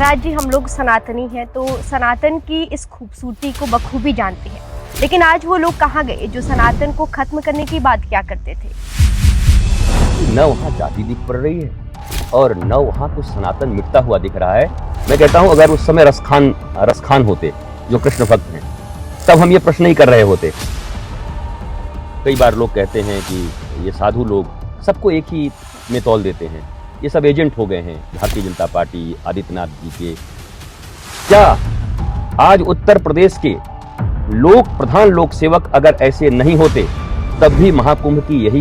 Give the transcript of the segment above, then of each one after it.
महाराज जी, हम लोग सनातनी हैं तो सनातन की इस खूबसूरती को बखूबी जानते हैं, लेकिन आज वो लोग कहाँ गए जो सनातन को खत्म करने की बात क्या करते थे। न वहाँ जाति दिख पड़ रही है और न वहाँ कुछ सनातन मिटता हुआ दिख रहा है। मैं कहता हूँ अगर उस समय रसखान होते जो कृष्ण भक्त हैं, तब हम ये प्रश्न नहीं कर रहे होते। कई बार लोग कहते हैं कि ये साधु लोग सबको एक ही में तौल देते हैं, ये सब एजेंट हो गए हैं भारतीय जनता पार्टी, आदित्यनाथ जी के। क्या आज उत्तर प्रदेश के प्रधान लोक सेवक अगर ऐसे नहीं होते तब भी महाकुंभ की यही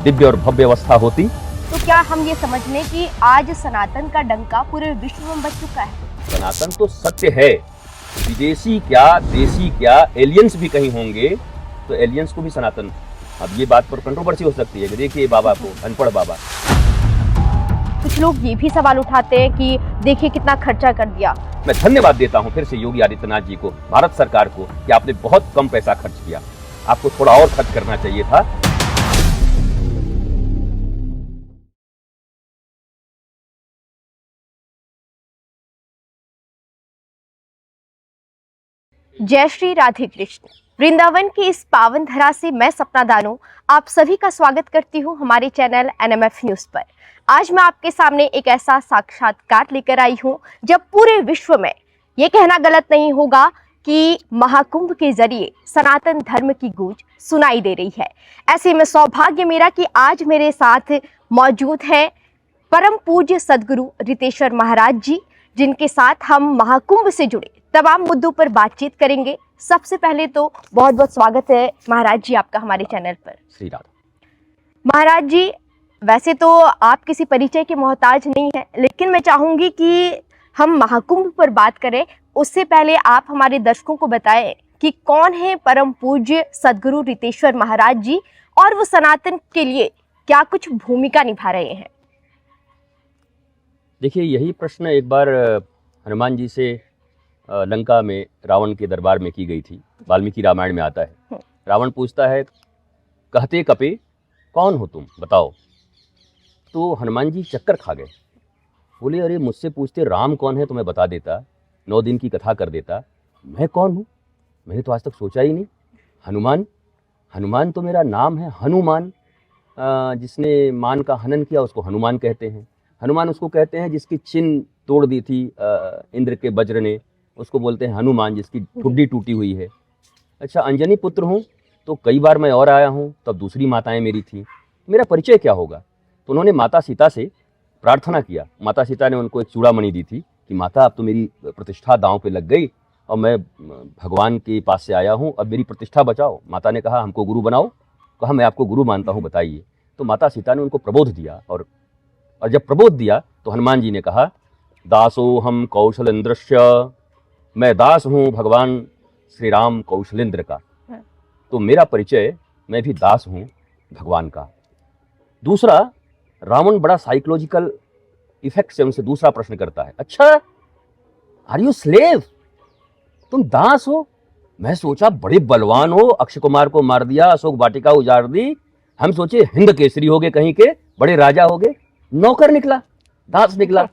दिव्य और भव्य अवस्था होती? तो क्या हम ये समझ लें कि आज सनातन का डंका पूरे विश्व में बज चुका है? सनातन तो सत्य है, विदेशी क्या देशी क्या, एलियंस भी कहीं होंगे तो एलियंस को भी सनातन। अब ये बात पर कंट्रोवर्सी हो सकती है कि देखिए बाबा को, अनपढ़ बाबा। कुछ लोग ये भी सवाल उठाते हैं कि देखिए कितना खर्चा कर दिया। मैं धन्यवाद देता हूं फिर से योगी आदित्यनाथ जी को, भारत सरकार को, कि आपने बहुत कम पैसा खर्च किया, आपको थोड़ा और खर्च करना चाहिए था। जय श्री राधे कृष्ण। वृंदावन की इस पावन धरा से मैं सपना दानो आप सभी का स्वागत करती हूं हमारे चैनल NMF न्यूज पर। आज मैं आपके सामने एक ऐसा साक्षात्कार लेकर आई हूं जब पूरे विश्व में ये कहना गलत नहीं होगा कि महाकुंभ के जरिए सनातन धर्म की गूंज सुनाई दे रही है। ऐसे में सौभाग्य मेरा कि आज मेरे साथ मौजूद हैं परम पूज्य सदगुरु रितेश्वर महाराज जी, जिनके साथ हम महाकुंभ से जुड़े तमाम मुद्दों पर बातचीत करेंगे। सबसे पहले तो बहुत बहुत स्वागत है महाराज जी आपका हमारे चैनल पर। श्री राधे। महाराज जी, वैसे तो आप किसी परिचय के मोहताज नहीं हैं, लेकिन मैं चाहूंगी कि हम महाकुंभ पर बात करें उससे पहले आप हमारे दर्शकों को बताएं कि कौन है परम पूज्य सदगुरु रितेश्वर महाराज जी और वो सनातन के लिए क्या कुछ भूमिका निभा रहे हैं। देखिए, यही प्रश्न एक बार हनुमान जी से लंका में रावण के दरबार में की गई थी। वाल्मीकि रामायण में आता है। रावण पूछता है, कहते कपे कौन हो तुम, बताओ। तो हनुमान जी चक्कर खा गए, बोले अरे मुझसे पूछते राम कौन है तो मैं बता देता, 9 दिन की कथा कर देता। मैं कौन हूँ, मैंने तो आज तक सोचा ही नहीं। हनुमान तो मेरा नाम है। हनुमान, जिसने मान का हनन किया उसको हनुमान कहते हैं। हनुमान उसको कहते हैं जिसकी चिन तोड़ दी थी इंद्र के वज्र ने, उसको बोलते हैं हनुमान, जिसकी ठुड्डी टूटी हुई है। अच्छा, अंजनी पुत्र हूँ तो कई बार मैं और आया हूँ, तब दूसरी माताएं मेरी थी, मेरा परिचय क्या होगा। तो उन्होंने माता सीता से प्रार्थना किया। माता सीता ने उनको एक चूड़ामणि दी थी कि माता अब तो मेरी प्रतिष्ठा दांव पे लग गई और मैं भगवान के पास से आया हूँ, अब मेरी प्रतिष्ठा बचाओ। माता ने कहा हमको गुरु बनाओ। कहा मैं आपको गुरु मानता हूँ, बताइए। तो माता सीता ने उनको प्रबोध दिया और जब प्रबोध दिया तो हनुमान जी ने कहा, दासो हम कौशलेंद्रस्य, मैं दास हूँ भगवान श्री राम कौशलेंद्र का। तो मेरा परिचय, मैं भी दास हूँ भगवान का। दूसरा, रावण बड़ा साइकोलॉजिकल इफेक्ट से उनसे दूसरा प्रश्न करता है, अच्छा आर यू स्लेव, तुम दास हो। मैं सोचा बड़े बलवान हो, अक्षय कुमार को मार दिया, अशोक वाटिका उजाड़ दी, हम सोचे हिंद केसरी हो गए, कहीं के बड़े राजा हो गए, नौकर निकला, दास निकला।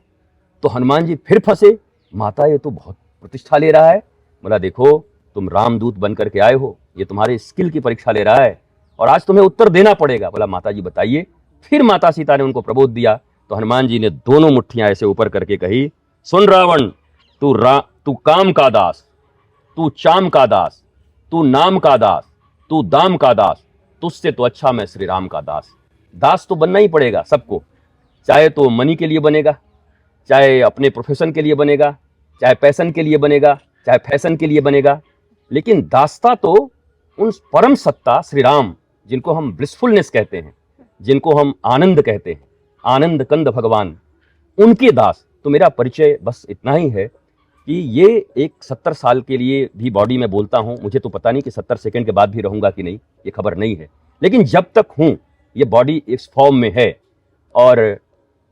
तो हनुमान जी फिर फंसे, माता ये तो बहुत प्रतिष्ठा ले रहा है। बोला देखो, तुम रामदूत बन करके आए हो, ये तुम्हारे स्किल की परीक्षा ले रहा है और आज तुम्हें उत्तर देना पड़ेगा। बोला माता जी बताइए। फिर माता सीता ने उनको प्रबोध दिया तो हनुमान जी ने दोनों मुट्ठियां ऐसे ऊपर करके कही, सुन रावण, तू काम का दास, तू चाम का दास, तू नाम का दास, तू दाम का दास, तुझसे तो अच्छा मैं श्री राम का दास। दास तो बनना ही पड़ेगा सबको, चाहे तो मनी के लिए बनेगा, चाहे अपने प्रोफेशन के लिए बनेगा, चाहे पैशन के लिए बनेगा, चाहे फैशन के लिए बनेगा, लेकिन दासता तो उन परम सत्ता श्री राम, जिनको हम ब्लिसफुलनेस कहते हैं, जिनको हम आनंद कहते हैं, आनंद कंद भगवान, उनके दास। तो मेरा परिचय बस इतना ही है कि ये एक 70 साल के लिए भी बॉडी में बोलता हूँ, मुझे तो पता नहीं कि 70 सेकंड के बाद भी रहूंगा कि नहीं, ये खबर नहीं है, लेकिन जब तक हूँ ये बॉडी इस फॉर्म में है और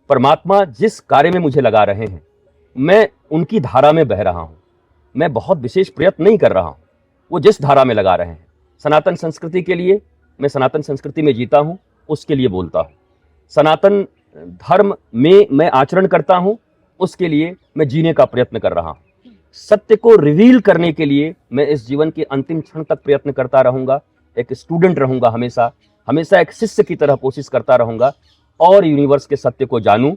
परमात्मा जिस कार्य में मुझे लगा रहे हैं मैं उनकी धारा में बह रहा हूँ। मैं बहुत विशेष प्रयत्न नहीं कर रहा हूँ, वो जिस धारा में लगा रहे हैं सनातन संस्कृति के लिए, मैं सनातन संस्कृति में जीता हूँ, उसके लिए बोलता हूँ। सनातन धर्म में मैं आचरण करता हूँ, उसके लिए मैं जीने का प्रयत्न कर रहा हूँ। सत्य को रिवील करने के लिए मैं इस जीवन के अंतिम क्षण तक प्रयत्न करता रहूंगा। एक स्टूडेंट रहूंगा, हमेशा हमेशा एक शिष्य की तरह कोशिश करता रहूंगा और यूनिवर्स के सत्य को जानूं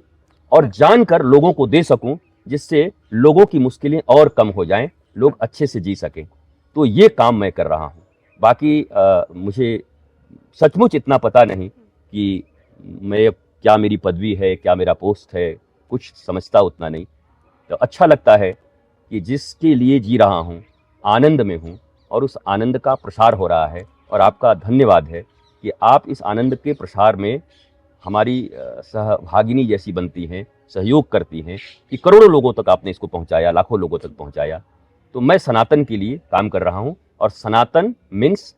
और जानकर लोगों को दे सकूं, जिससे लोगों की मुश्किलें और कम हो जाएं, लोग अच्छे से जी सकें। तो ये काम मैं कर रहा हूँ। बाकी मुझे सचमुच इतना पता नहीं कि मैं क्या मेरी पदवी है, क्या मेरा पोस्ट है, कुछ समझता उतना नहीं। तो अच्छा लगता है कि जिसके लिए जी रहा हूँ आनंद में हूँ और उस आनंद का प्रसार हो रहा है। और आपका धन्यवाद है कि आप इस आनंद के प्रसार में हमारी सहभागिनी जैसी बनती हैं, सहयोग करती हैं कि करोड़ों लोगों तक आपने इसको पहुंचाया, लाखों लोगों तक पहुंचाया। तो मैं सनातन के लिए काम कर रहा हूं और Sanatan means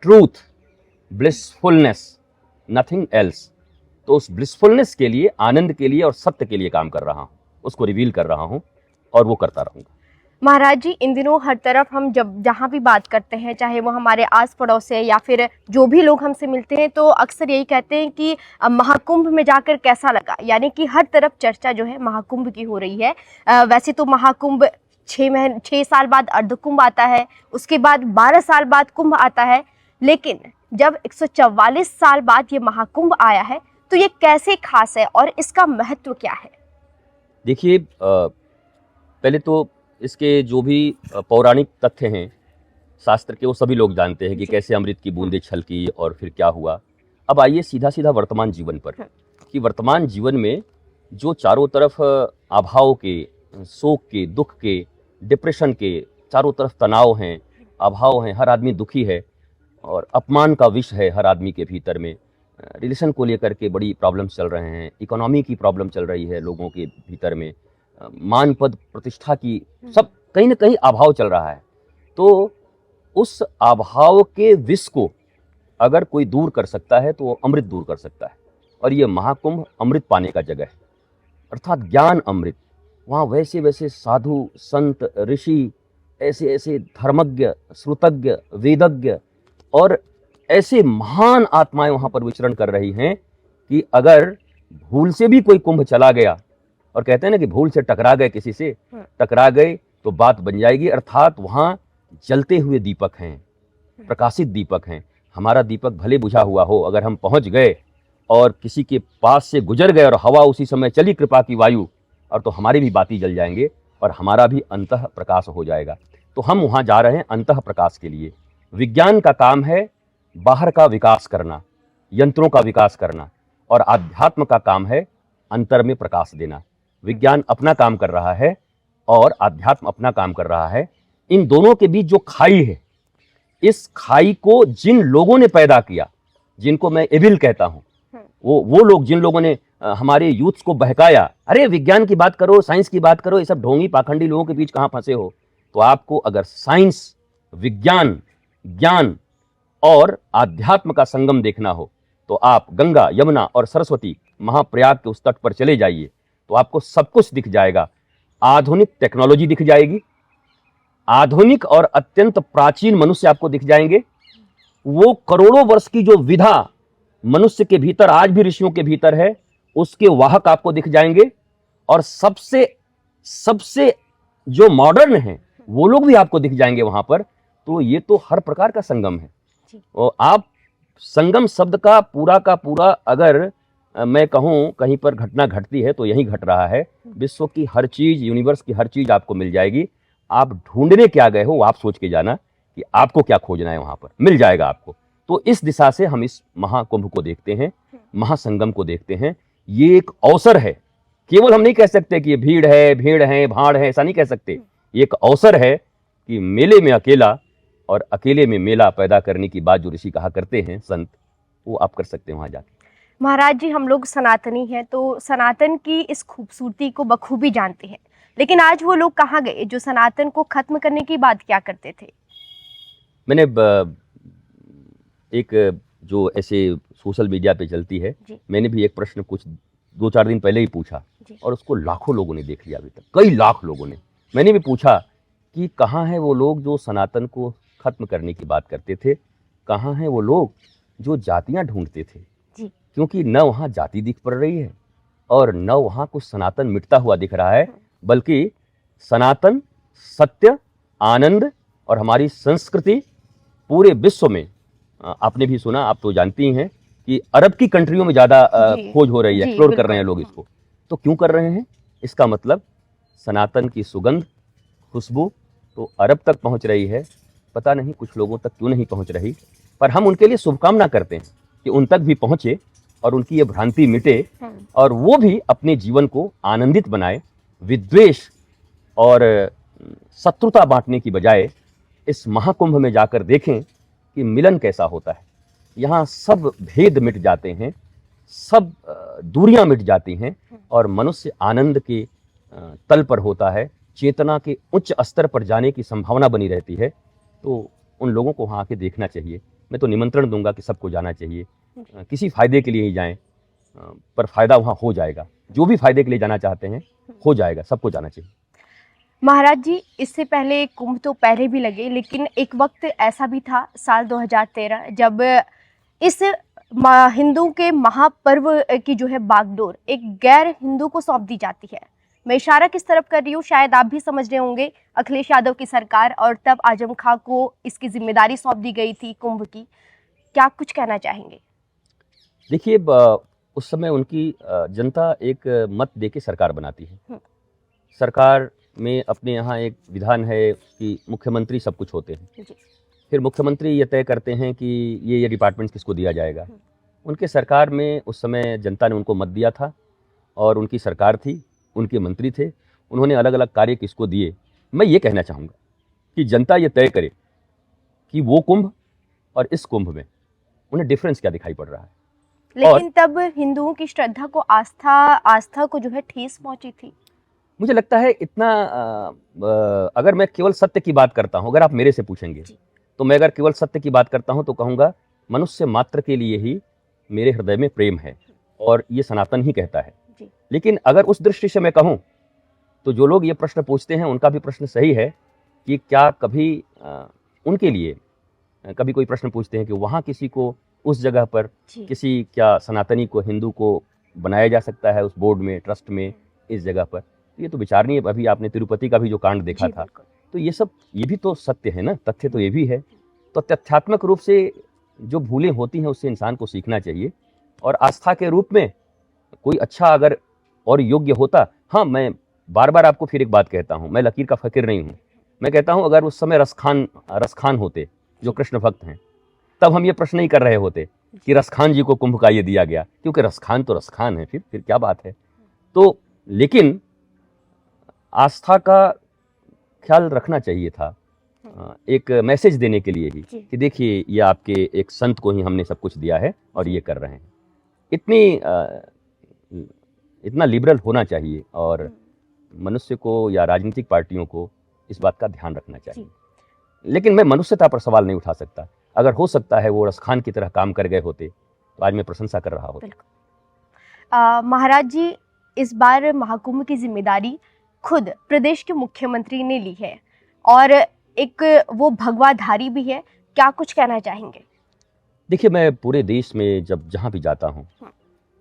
truth, blissfulness, nothing else. तो उस ब्लिसफुलनेस के लिए, आनंद के लिए और सत्य के लिए काम कर रहा हूं, उसको रिवील कर रहा हूं और वो करता रहूंगा। महाराज जी, इन दिनों हर तरफ हम जब जहाँ भी बात करते हैं, चाहे वो हमारे आस पड़ोस है या फिर जो भी लोग हमसे मिलते हैं, तो अक्सर यही कहते हैं कि महाकुंभ में जाकर कैसा लगा। यानी कि हर तरफ चर्चा जो है महाकुंभ की हो रही है। वैसे तो महाकुंभ 6 साल बाद अर्धकुंभ आता है, उसके बाद 12 साल बाद कुंभ आता है, लेकिन जब 144 साल बाद ये महाकुंभ आया है तो ये कैसे खास है और इसका महत्व क्या है? देखिए, पहले तो इसके जो भी पौराणिक तथ्य हैं शास्त्र के, वो सभी लोग जानते हैं कि कैसे अमृत की बूंदें छलकी और फिर क्या हुआ। अब आइए सीधा सीधा वर्तमान जीवन पर, कि वर्तमान जीवन में जो चारों तरफ अभाव के, शोक के, दुख के, डिप्रेशन के, चारों तरफ तनाव हैं, अभाव हैं, हर आदमी दुखी है और अपमान का विष है हर आदमी के भीतर में। रिलेशन को लेकर के बड़ी प्रॉब्लम्स चल रहे हैं, इकोनॉमी की प्रॉब्लम चल रही है लोगों के भीतर में, मान पद प्रतिष्ठा की, सब कहीं ना कहीं अभाव चल रहा है। तो उस अभाव के विष को अगर कोई दूर कर सकता है तो वो अमृत दूर कर सकता है। और ये महाकुंभ अमृत पाने का जगह है, अर्थात ज्ञान अमृत। वहाँ वैसे वैसे साधु संत ऋषि, ऐसे ऐसे धर्मज्ञ, श्रुतज्ञ, वेदज्ञ और ऐसे महान आत्माएं वहाँ पर विचरण कर रही हैं कि अगर भूल से भी कोई कुंभ चला गया, और कहते हैं ना कि भूल से टकरा गए, किसी से टकरा गए तो बात बन जाएगी। अर्थात वहाँ जलते हुए दीपक हैं, प्रकाशित दीपक हैं। हमारा दीपक भले बुझा हुआ हो, अगर हम पहुँच गए और किसी के पास से गुजर गए और हवा उसी समय चली, कृपा की वायु, और तो हमारे भी बाती जल जाएंगे और हमारा भी अंतः प्रकाश हो जाएगा। तो हम वहाँ जा रहे हैं अंतः प्रकाश के लिए। विज्ञान का काम है बाहर का विकास करना, यंत्रों का विकास करना, और आध्यात्म का काम है अंतर में प्रकाश देना। विज्ञान अपना काम कर रहा है और आध्यात्म अपना काम कर रहा है। इन दोनों के बीच जो खाई है, इस खाई को जिन लोगों ने पैदा किया, जिनको मैं एविल कहता हूं, वो लोग, जिन लोगों ने हमारे यूथ्स को बहकाया, अरे विज्ञान की बात करो, साइंस की बात करो, ये सब ढोंगी पाखंडी लोगों के बीच कहां फंसे हो। तो आपको अगर साइंस, विज्ञान, ज्ञान और आध्यात्म का संगम देखना हो तो आप गंगा, यमुना और सरस्वती, महाप्रयाग के उस तट पर चले जाइए, तो आपको सब कुछ दिख जाएगा। आधुनिक टेक्नोलॉजी दिख जाएगी, आधुनिक और अत्यंत प्राचीन मनुष्य आपको दिख जाएंगे। वो करोड़ों वर्ष की जो विधा मनुष्य के भीतर आज भी ऋषियों के भीतर है, उसके वाहक आपको दिख जाएंगे। और सबसे जो मॉडर्न हैं वो लोग भी आपको दिख जाएंगे वहां पर। तो ये तो हर प्रकार का संगम है। और आप संगम शब्द का पूरा अगर मैं कहूँ कहीं पर घटना घटती है तो यही घट रहा है। विश्व की हर चीज, यूनिवर्स की हर चीज आपको मिल जाएगी। आप ढूंढने क्या गए हो, आप सोच के जाना कि आपको क्या खोजना है, वहां पर मिल जाएगा आपको। तो इस दिशा से हम इस महाकुंभ को देखते हैं, महासंगम को देखते हैं। ये एक अवसर है, केवल हम नहीं कह सकते कि ये भीड़ है, भाड़ है, ऐसा नहीं कह सकते। ये एक अवसर है कि मेले में अकेला और अकेले में मेला पैदा करने की बात जो ऋषि कहा करते हैं संत, वो आप कर सकते हैं वहां जाके। महाराज जी, हम लोग सनातनी हैं तो सनातन की इस खूबसूरती को बखूबी जानते हैं, लेकिन आज वो लोग कहाँ गए जो सनातन को खत्म करने की बात क्या करते थे? मैंने एक जो ऐसे सोशल मीडिया पे चलती है, मैंने भी एक प्रश्न कुछ 2-4 दिन पहले ही पूछा और उसको लाखों लोगों ने देख लिया, अभी तक कई लाख लोगों ने। मैंने भी पूछा कि कहाँ हैं वो लोग जो सनातन को खत्म करने की बात करते थे, कहाँ हैं वो लोग जो जातियां ढूंढते थे, क्योंकि न वहाँ जाति दिख पड़ रही है, और न वहाँ कुछ सनातन मिटता हुआ दिख रहा है, बल्कि सनातन, सत्य, आनंद और हमारी संस्कृति पूरे विश्व में, आपने भी सुना, आप तो जानती हैं कि अरब की कंट्रियों में ज़्यादा खोज हो रही है, एक्सप्लोर कर रहे हैं लोग इसको। तो क्यों कर रहे हैं? इसका मतलब सनातन की सुगंध, खुशबू तो अरब तक पहुंच रही है, पता नहीं कुछ लोगों तक क्यों नहीं पहुंच रही, पर हम उनके लिए शुभकामना करते हैं कि उन तक भी पहुंचे और उनकी ये भ्रांति मिटे और वो भी अपने जीवन को आनंदित बनाए, विद्वेष और शत्रुता बांटने की बजाय इस महाकुंभ में जाकर देखें कि मिलन कैसा होता है। यहाँ सब भेद मिट जाते हैं, सब दूरियां मिट जाती हैं और मनुष्य आनंद के तल पर होता है, चेतना के उच्च स्तर पर जाने की संभावना बनी रहती है। तो उन लोगों को वहाँ आके देखना चाहिए। मैं तो निमंत्रण दूंगा कि सबको जाना चाहिए, किसी फायदे के लिए ही जाएं, पर फायदा वहाँ हो जाएगा। जो भी फायदे के लिए जाना चाहते हैं हो जाएगा, सबको जाना चाहिए। महाराज जी, इससे पहले कुंभ तो पहले भी लगे, लेकिन एक वक्त ऐसा भी था साल 2013 जब इस हिंदू के महापर्व की जो है बागडोर एक गैर हिंदू को सौंप दी जाती है। मैं इशारा किस तरफ कर रही हूँ शायद आप भी समझ रहे होंगे, अखिलेश यादव की सरकार, और तब आजम खां को इसकी जिम्मेदारी सौंप दी गई थी कुंभ की। क्या कुछ कहना चाहेंगे? देखिए, उस समय उनकी जनता एक मत दे के सरकार बनाती है। सरकार में अपने यहाँ एक विधान है कि मुख्यमंत्री सब कुछ होते हैं। फिर मुख्यमंत्री ये तय करते हैं कि ये डिपार्टमेंट किसको दिया जाएगा। उनके सरकार में उस समय जनता ने उनको मत दिया था और उनकी सरकार थी, उनके मंत्री थे, उन्होंने अलग अलग कार्य किसको दिए। मैं ये कहना चाहूँगा कि जनता ये तय करे कि वो कुंभ और इस कुंभ में उन्हें डिफरेंस क्या दिखाई पड़ रहा है। लेकिन तब हिंदुओं की श्रद्धा को, आस्था को जो है ठेस पहुंची थी। मुझे लगता है इतना अगर मैं केवल सत्य की बात करता हूँ, अगर आप मेरे से पूछेंगे तो मैं अगर केवल सत्य की बात करता हूँ तो कहूँगा मनुष्य मात्र के लिए ही मेरे हृदय में प्रेम है और ये सनातन ही कहता है। लेकिन अगर उस दृष्टि से मैं कहूँ तो जो लोग ये प्रश्न पूछते हैं उनका भी प्रश्न सही है कि क्या कभी उनके लिए कभी कोई प्रश्न पूछते हैं कि वहाँ किसी को उस जगह पर किसी क्या सनातनी को, हिंदू को बनाया जा सकता है उस बोर्ड में, ट्रस्ट में, इस जगह पर। ये तो विचारणीय। अभी आपने तिरुपति का भी जो कांड देखा था, तो ये भी तो सत्य है ना, तथ्य तो ये भी है। तो तथ्यात्मक रूप से जो भूलें होती हैं उससे इंसान को सीखना चाहिए और आस्था के रूप में कोई अच्छा अगर और योग्य होता। हाँ, मैं बार बार आपको फिर एक बात कहता हूँ, मैं लकीर का फकीर नहीं हूँ। मैं कहता हूँ अगर उस समय रसखान होते जो कृष्ण भक्त हैं, तब हम ये प्रश्न नहीं कर रहे होते कि रसखान जी को कुंभ का ये दिया गया, क्योंकि रसखान तो रसखान है, फिर क्या बात है। तो लेकिन आस्था का ख्याल रखना चाहिए था, एक मैसेज देने के लिए ही कि देखिए ये आपके एक संत को ही हमने सब कुछ दिया है और ये कर रहे हैं। इतना लिबरल होना चाहिए और मनुष्य को या राजनीतिक पार्टियों को इस बात का ध्यान रखना चाहिए। लेकिन मैं मनुष्यता पर सवाल नहीं उठा सकता। अगर हो सकता है वो रसखान की तरह काम कर गए होते तो आज मैं प्रशंसा कर रहा होता। महाराज जी, इस बार महाकुंभ की जिम्मेदारी खुद प्रदेश के मुख्यमंत्री ने ली है और एक वो भगवाधारी भी है। क्या कुछ कहना चाहेंगे? देखिए, मैं पूरे देश में जहाँ भी जाता हूँ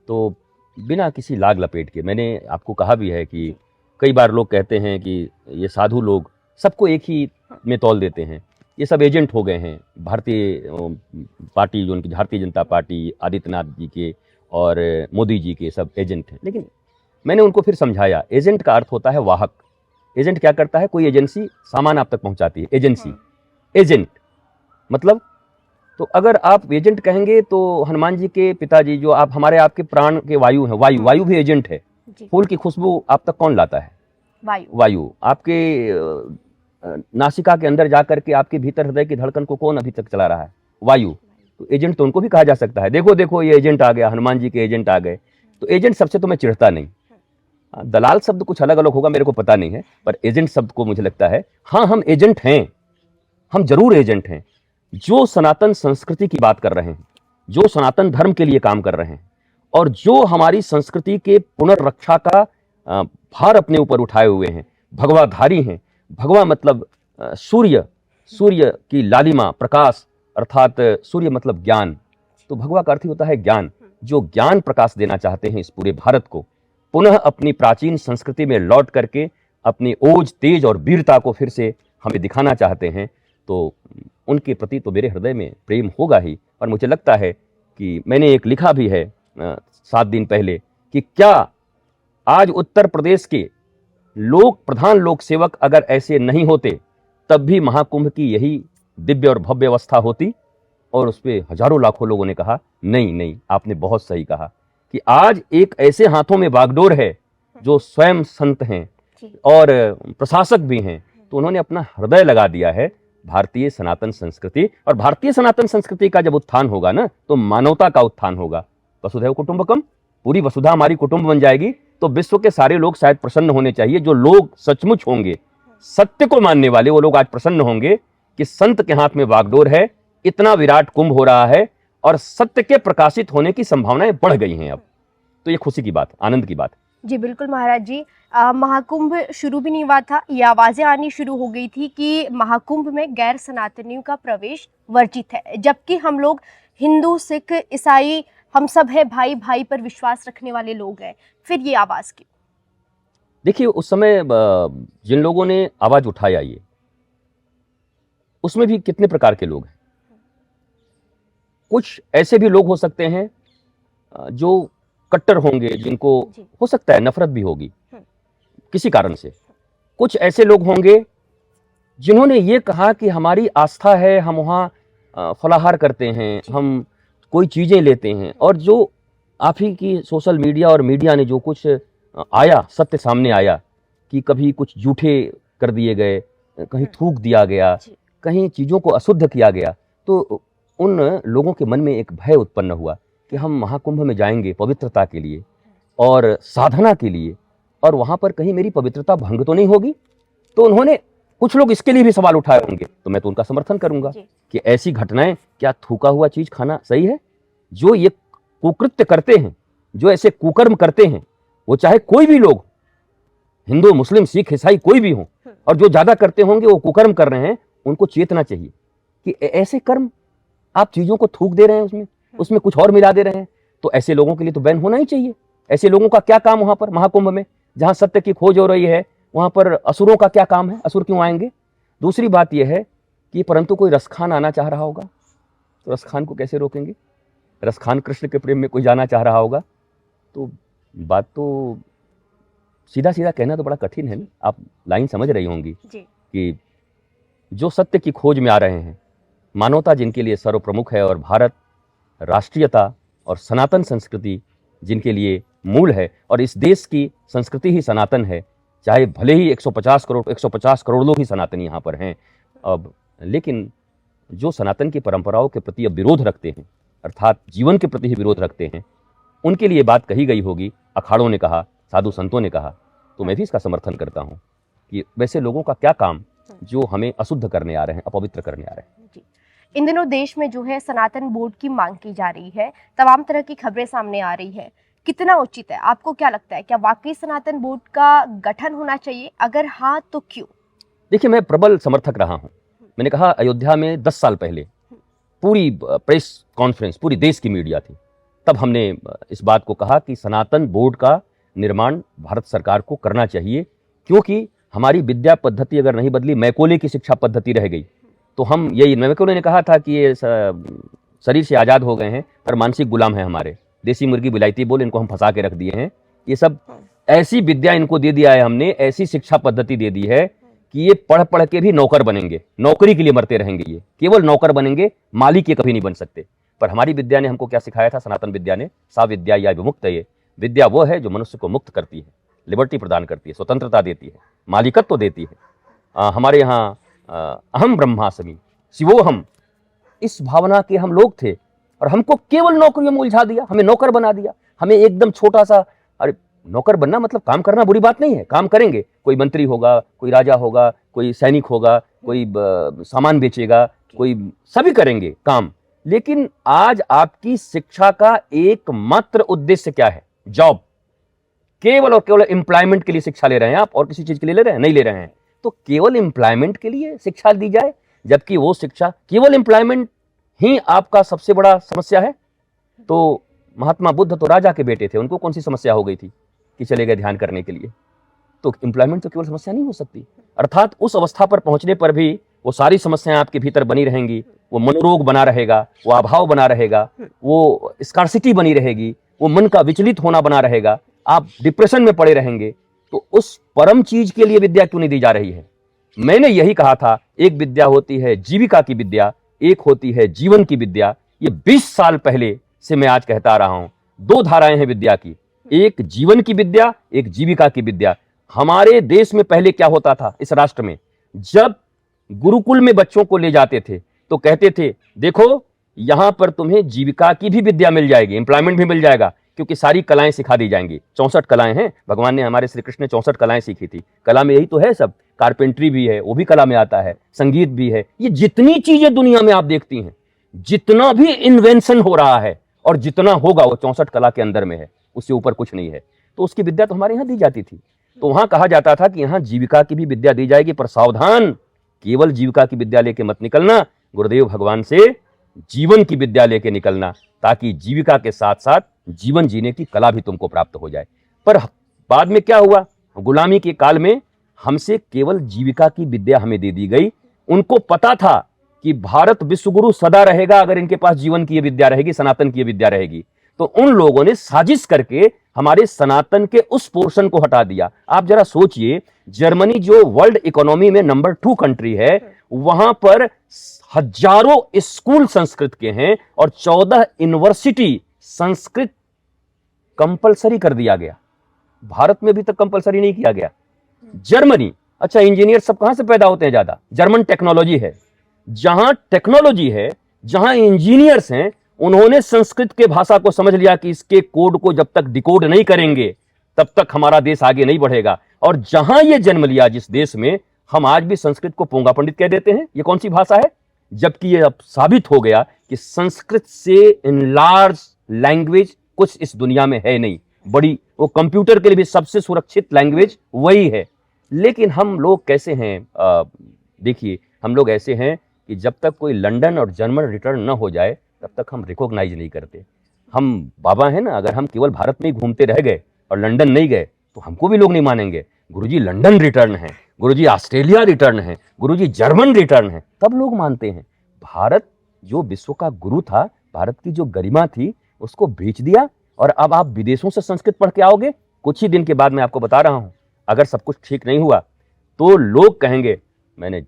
तो बिना किसी लाग लपेट के, मैंने आपको कहा भी है कि कई बार लोग कहते हैं कि ये साधु लोग सबको एक ही में तौल देते हैं, ये सब एजेंट हो गए हैं। भारतीय पार्टी जो उनकी भारतीय जनता पार्टी, आदित्यनाथ जी के और मोदी जी के सब एजेंट हैं। लेकिन मैंने उनको फिर समझाया, एजेंट का अर्थ होता है वाहक। एजेंट क्या करता है? कोई एजेंसी सामान आप तक पहुंचाती है, एजेंसी। एजेंट मतलब, तो अगर आप एजेंट कहेंगे तो हनुमान जी के पिताजी जो हमारे आपके प्राण के वायु हैं, वायु भी एजेंट है। फूल की खुशबू आप तक कौन लाता है? वायु। आपके नासिका के अंदर जाकर के आपके भीतर हृदय की धड़कन को कौन अभी तक चला रहा है? वायु। तो एजेंट तो उनको भी कहा जा सकता है। देखो ये एजेंट आ गया, हनुमान जी के एजेंट आ गए। तो एजेंट सबसे तो मैं चिढ़ता नहीं। दलाल शब्द कुछ अलग अलग होगा, मेरे को पता नहीं है, पर एजेंट शब्द को मुझे लगता है हाँ, हम एजेंट हैं, हम जरूर एजेंट हैं। जो सनातन संस्कृति की बात कर रहे हैं, जो सनातन धर्म के लिए काम कर रहे हैं और जो हमारी संस्कृति के पुनर्रक्षा का भार अपने ऊपर उठाए हुए हैं, भगवाधारी हैं। भगवा मतलब सूर्य की लालिमा, प्रकाश, अर्थात सूर्य मतलब ज्ञान। तो भगवा का अर्थ ही होता है ज्ञान। जो ज्ञान प्रकाश देना चाहते हैं इस पूरे भारत को, पुनः अपनी प्राचीन संस्कृति में लौट करके अपनी ओज, तेज और वीरता को फिर से हमें दिखाना चाहते हैं, तो उनके प्रति तो मेरे हृदय में प्रेम होगा ही। पर मुझे लगता है कि मैंने एक लिखा भी है 7 दिन पहले कि क्या आज उत्तर प्रदेश के प्रधान लोक सेवक अगर ऐसे नहीं होते तब भी महाकुंभ की यही दिव्य और भव्य अवस्था होती। और उस पर हजारों लाखों लोगों ने कहा नहीं, आपने बहुत सही कहा कि आज एक ऐसे हाथों में बागडोर है जो स्वयं संत हैं और प्रशासक भी हैं, तो उन्होंने अपना हृदय लगा दिया है भारतीय सनातन संस्कृति। और भारतीय सनातन संस्कृति का जब उत्थान होगा ना, तो मानवता का उत्थान होगा। वसुधैव कुटुंबकम, पूरी वसुधा हमारी कुटुंब बन जाएगी, तो विश्व के सारे लोग शायद प्रसन्न होने चाहिए। जो लोग सचमुच होंगे, सत्य को मानने वाले, वो लोग आज प्रसन्न होंगे कि संत के हाथ में बागडोर है, इतना विराट कुंभ हो रहा है और सत्य के प्रकाशित होने की संभावनाएं बढ़ गई हैं अब। तो ये खुशी की बात, आनंद की बात। जी बिल्कुल महाराज जी, महाकुंभ शुरू भी नहीं हुआ था, ये आवाजें आनी शुरू हो गई थी कि महाकुंभ में गैर सनातनियों का प्रवेश वर्जित है, जबकि हम लोग हिंदू, सिख, ईसाई, हम सब है भाई भाई पर विश्वास रखने वाले लोग हैं, फिर ये आवाज क्यों? देखिए, उस समय जिन लोगों ने आवाज उठाया, ये उसमें भी कितने प्रकार के लोग हैं। कुछ ऐसे भी लोग हो सकते हैं जो कट्टर होंगे, जिनको हो सकता है नफरत भी होगी किसी कारण से। कुछ ऐसे लोग होंगे जिन्होंने ये कहा कि हमारी आस्था है, हम वहाँ फलाहार करते हैं, हम कोई चीजें लेते हैं, और जो आप ही की सोशल मीडिया और मीडिया ने जो कुछ आया, सत्य सामने आया कि कभी कुछ झूठे कर दिए गए, कहीं थूक दिया गया, कहीं चीजों को अशुद्ध किया गया, तो उन लोगों के मन में एक भय उत्पन्न हुआ कि हम महाकुंभ में जाएंगे पवित्रता के लिए और साधना के लिए, और वहां पर कहीं मेरी पवित्रता भंग तो नहीं होगी। तो उन्होंने, कुछ लोग इसके लिए भी सवाल उठाए होंगे, तो मैं तो उनका समर्थन करूंगा कि ऐसी घटनाएं, क्या थूका हुआ चीज खाना सही है? जो ये कुकृत्य करते हैं, जो ऐसे कुकर्म करते हैं, वो चाहे कोई भी लोग, हिंदू, मुस्लिम, सिख, ईसाई, कोई भी हो, और जो ज्यादा करते होंगे वो कुकर्म कर रहे हैं, उनको चेतना चाहिए कि ऐसे कर्म, आप चीजों को थूक दे रहे हैं, उसमें कुछ और मिला दे रहे हैं, तो ऐसे लोगों के लिए तो बैन होना ही चाहिए। ऐसे लोगों का क्या काम वहां पर महाकुंभ में, जहां सत्य की खोज हो रही है, वहां पर असुरों का क्या काम है? असुर क्यों आएंगे? दूसरी बात यह है कि परंतु कोई रसखान आना चाह रहा होगा, तो रसखान को कैसे रोकेंगे? रसखान कृष्ण के प्रेम में कोई जाना चाह रहा होगा, तो बात तो सीधा सीधा कहना तो बड़ा कठिन है ना। आप लाइन समझ रही होंगी कि जो सत्य की खोज में आ रहे हैं, मानवता जिनके लिए सर्वप्रमुख है, और भारत, राष्ट्रीयता और सनातन संस्कृति जिनके लिए मूल है, और इस देश की संस्कृति ही सनातन है, चाहे भले ही 150 करोड़ लोग ही सनातनी यहाँ पर हैं अब, लेकिन जो सनातन की परंपराओं के प्रति अब विरोध रखते हैं, अर्थात जीवन के प्रति ही विरोध रखते हैं, उनके लिए बात कही गई होगी, अखाड़ों ने कहा, साधु संतों ने कहा, तो मैं भी इसका समर्थन करता हूँ कि वैसे लोगों का क्या काम जो हमें अशुद्ध करने आ रहे हैं, अपवित्र करने आ रहे हैं। इन दिनों देश में जो है सनातन बोर्ड की मांग की जा रही है, तमाम तरह की खबरें सामने आ रही है, कितना उचित है? आपको क्या लगता है, क्या वाकई सनातन बोर्ड का गठन होना चाहिए? अगर हाँ तो क्यों? देखिए, मैं प्रबल समर्थक रहा हूँ। मैंने कहा, अयोध्या में 10 साल पहले पूरी प्रेस कॉन्फ्रेंस, पूरी देश की मीडिया थी, तब हमने इस बात को कहा कि सनातन बोर्ड का निर्माण भारत सरकार को करना चाहिए, क्योंकि हमारी विद्या पद्धति अगर नहीं बदली, मैकोले की शिक्षा पद्धति रह गई, तो हम, यही मैकोले ने कहा था कि ये शरीर से आज़ाद हो गए हैं पर मानसिक गुलाम है हमारे, देसी मुर्गी बिलायती बोल, इनको हम फंसा के रख दिए हैं। ये सब ऐसी विद्या इनको दे दिया है हमने, ऐसी शिक्षा पद्धति दे दी है कि ये पढ़ पढ़ के भी नौकर बनेंगे, नौकरी के लिए मरते रहेंगे, ये केवल नौकर बनेंगे, मालिक ये कभी नहीं बन सकते। पर हमारी विद्या ने हमको क्या सिखाया था? सनातन विद्या ने, सा विद्या या विमुक्त, ये विद्या वो है जो मनुष्य को मुक्त करती है, लिबर्टी प्रदान करती है, स्वतंत्रता देती है, मालिकत्व देती है। हमारे यहाँ अहम ब्रह्मास्मि शिवोहम, इस भावना के हम लोग थे, और हमको केवल नौकरियों में उलझा दिया, हमें नौकर बना दिया, हमें एकदम छोटा सा। अरे नौकर बनना मतलब काम करना बुरी बात नहीं है, काम करेंगे, कोई मंत्री होगा, कोई राजा होगा, कोई सैनिक होगा, कोई सामान बेचेगा, कोई, सभी करेंगे काम। लेकिन आज आपकी शिक्षा का एकमात्र उद्देश्य क्या है? जॉब, केवल और केवल एम्प्लॉयमेंट के लिए शिक्षा ले रहे हैं आप, और किसी चीज के लिए ले रहे हैं? नहीं ले रहे हैं। तो केवल एम्प्लॉयमेंट के लिए शिक्षा दी जाए, जबकि वो शिक्षा, केवल एम्प्लॉयमेंट ही आपका सबसे बड़ा समस्या है। तो महात्मा बुद्ध तो राजा के बेटे थे, उनको कौन सी समस्या हो गई थी? कि चले गए ध्यान करने के लिए। तो एम्प्लॉयमेंट तो केवल समस्या नहीं हो सकती, अर्थात उस अवस्था पर पहुंचने पर भी वो सारी समस्याएं आपके भीतर बनी रहेंगी, वो मनोरोग बना रहेगा, वो अभाव बना रहेगा, वो स्कार्सिटी बनी रहेगी, वो मन का विचलित होना बना रहेगा, आप डिप्रेशन में पड़े रहेंगे। तो उस परम चीज के लिए विद्या क्यों नहीं दी जा रही है? मैंने यही कहा था, एक विद्या होती है जीविका की विद्या, एक होती है जीवन की विद्या। ये 20 साल पहले से मैं आज कहता आ रहा हूं, दो धाराएं हैं विद्या की, एक जीवन की विद्या, एक जीविका की विद्या। हमारे देश में पहले क्या होता था, इस राष्ट्र में, जब गुरुकुल में बच्चों को ले जाते थे तो कहते थे देखो यहां पर तुम्हें जीविका की भी विद्या मिल जाएगी, एम्प्लॉयमेंट भी मिल जाएगा, क्योंकि सारी कलाएं सिखा दी जाएंगी। 64 कलाएं हैं, भगवान ने हमारे श्री कृष्ण ने 64 कलाएं सीखी थी। कला में यही तो है सब, कारपेंट्री भी है, वो भी कला में आता है, संगीत भी है। ये जितनी चीजें दुनिया में आप देखती हैं, जितना भी इन्वेंशन हो रहा है और जितना होगा, वो 64 कला के अंदर में है, उससे ऊपर कुछ नहीं है। तो उसकी विद्या तो हमारे यहाँ दी जाती थी। तो वहां कहा जाता था कि यहाँ जीविका की भी विद्या दी जाएगी, पर सावधान, केवल जीविका की विद्या लेके मत निकलना, गुरुदेव भगवान से जीवन की विद्या लेके निकलना, ताकि जीविका के साथ साथ जीवन जीने की कला भी तुमको प्राप्त हो जाए। पर बाद में क्या हुआ, गुलामी के काल में हमसे केवल जीविका की विद्या हमें दे दी गई। उनको पता था कि भारत विश्वगुरु सदा रहेगा अगर इनके पास जीवन की विद्या रहेगी, सनातन की विद्या रहेगी। तो उन लोगों ने साजिश करके हमारे सनातन के उस पोर्शन को हटा दिया। आप जरा सोचिए, जर्मनी जो वर्ल्ड इकोनॉमी में नंबर 2 कंट्री है, वहां पर हजारों स्कूल संस्कृत के हैं और 14 यूनिवर्सिटी संस्कृत कंपलसरी कर दिया गया। भारत में अभी तक कंपलसरी नहीं किया गया। जर्मनी, अच्छा इंजीनियर सब कहां से पैदा होते हैं ज्यादा? जर्मन टेक्नोलॉजी है। जहां टेक्नोलॉजी है, जहां इंजीनियर्स हैं, उन्होंने संस्कृत के भाषा को समझ लिया कि इसके कोड को जब तक डिकोड नहीं करेंगे तब तक हमारा देश आगे नहीं बढ़ेगा। और जहां ये जन्म लिया, जिस देश में, हम आज भी संस्कृत को पोंगा पंडित कह देते हैं। ये कौन सी भाषा है? जबकि ये अब साबित हो गया कि संस्कृत से इनलार्ज लैंग्वेज कुछ इस दुनिया में है नहीं। बड़ी, वो कंप्यूटर के लिए भी सबसे सुरक्षित लैंग्वेज वही है। लेकिन हम लोग कैसे हैं, देखिए, हम लोग ऐसे हैं कि जब तक कोई लंदन और जर्मन रिटर्न न हो जाए तब तक हम रिकॉग्नाइज नहीं करते। हम बाबा हैं ना, अगर हम केवल भारत में ही घूमते रह गए और लंदन नहीं गए तो हमको भी लोग नहीं मानेंगे। गुरुजी लंदन रिटर्न है, गुरुजी ऑस्ट्रेलिया रिटर्न है, गुरुजी जर्मन रिटर्न है, तब लोग मानते हैं। भारत जो विश्व का गुरु था, भारत की जो गरिमा थी, उसको बेच दिया। और अब आप विदेशों से संस्कृत पढ़ के आओगे, कुछ ही दिन के बाद मैं आपको बता रहा हूं, अगर सब कुछ ठीक नहीं हुआ तो लोग कहेंगे मैं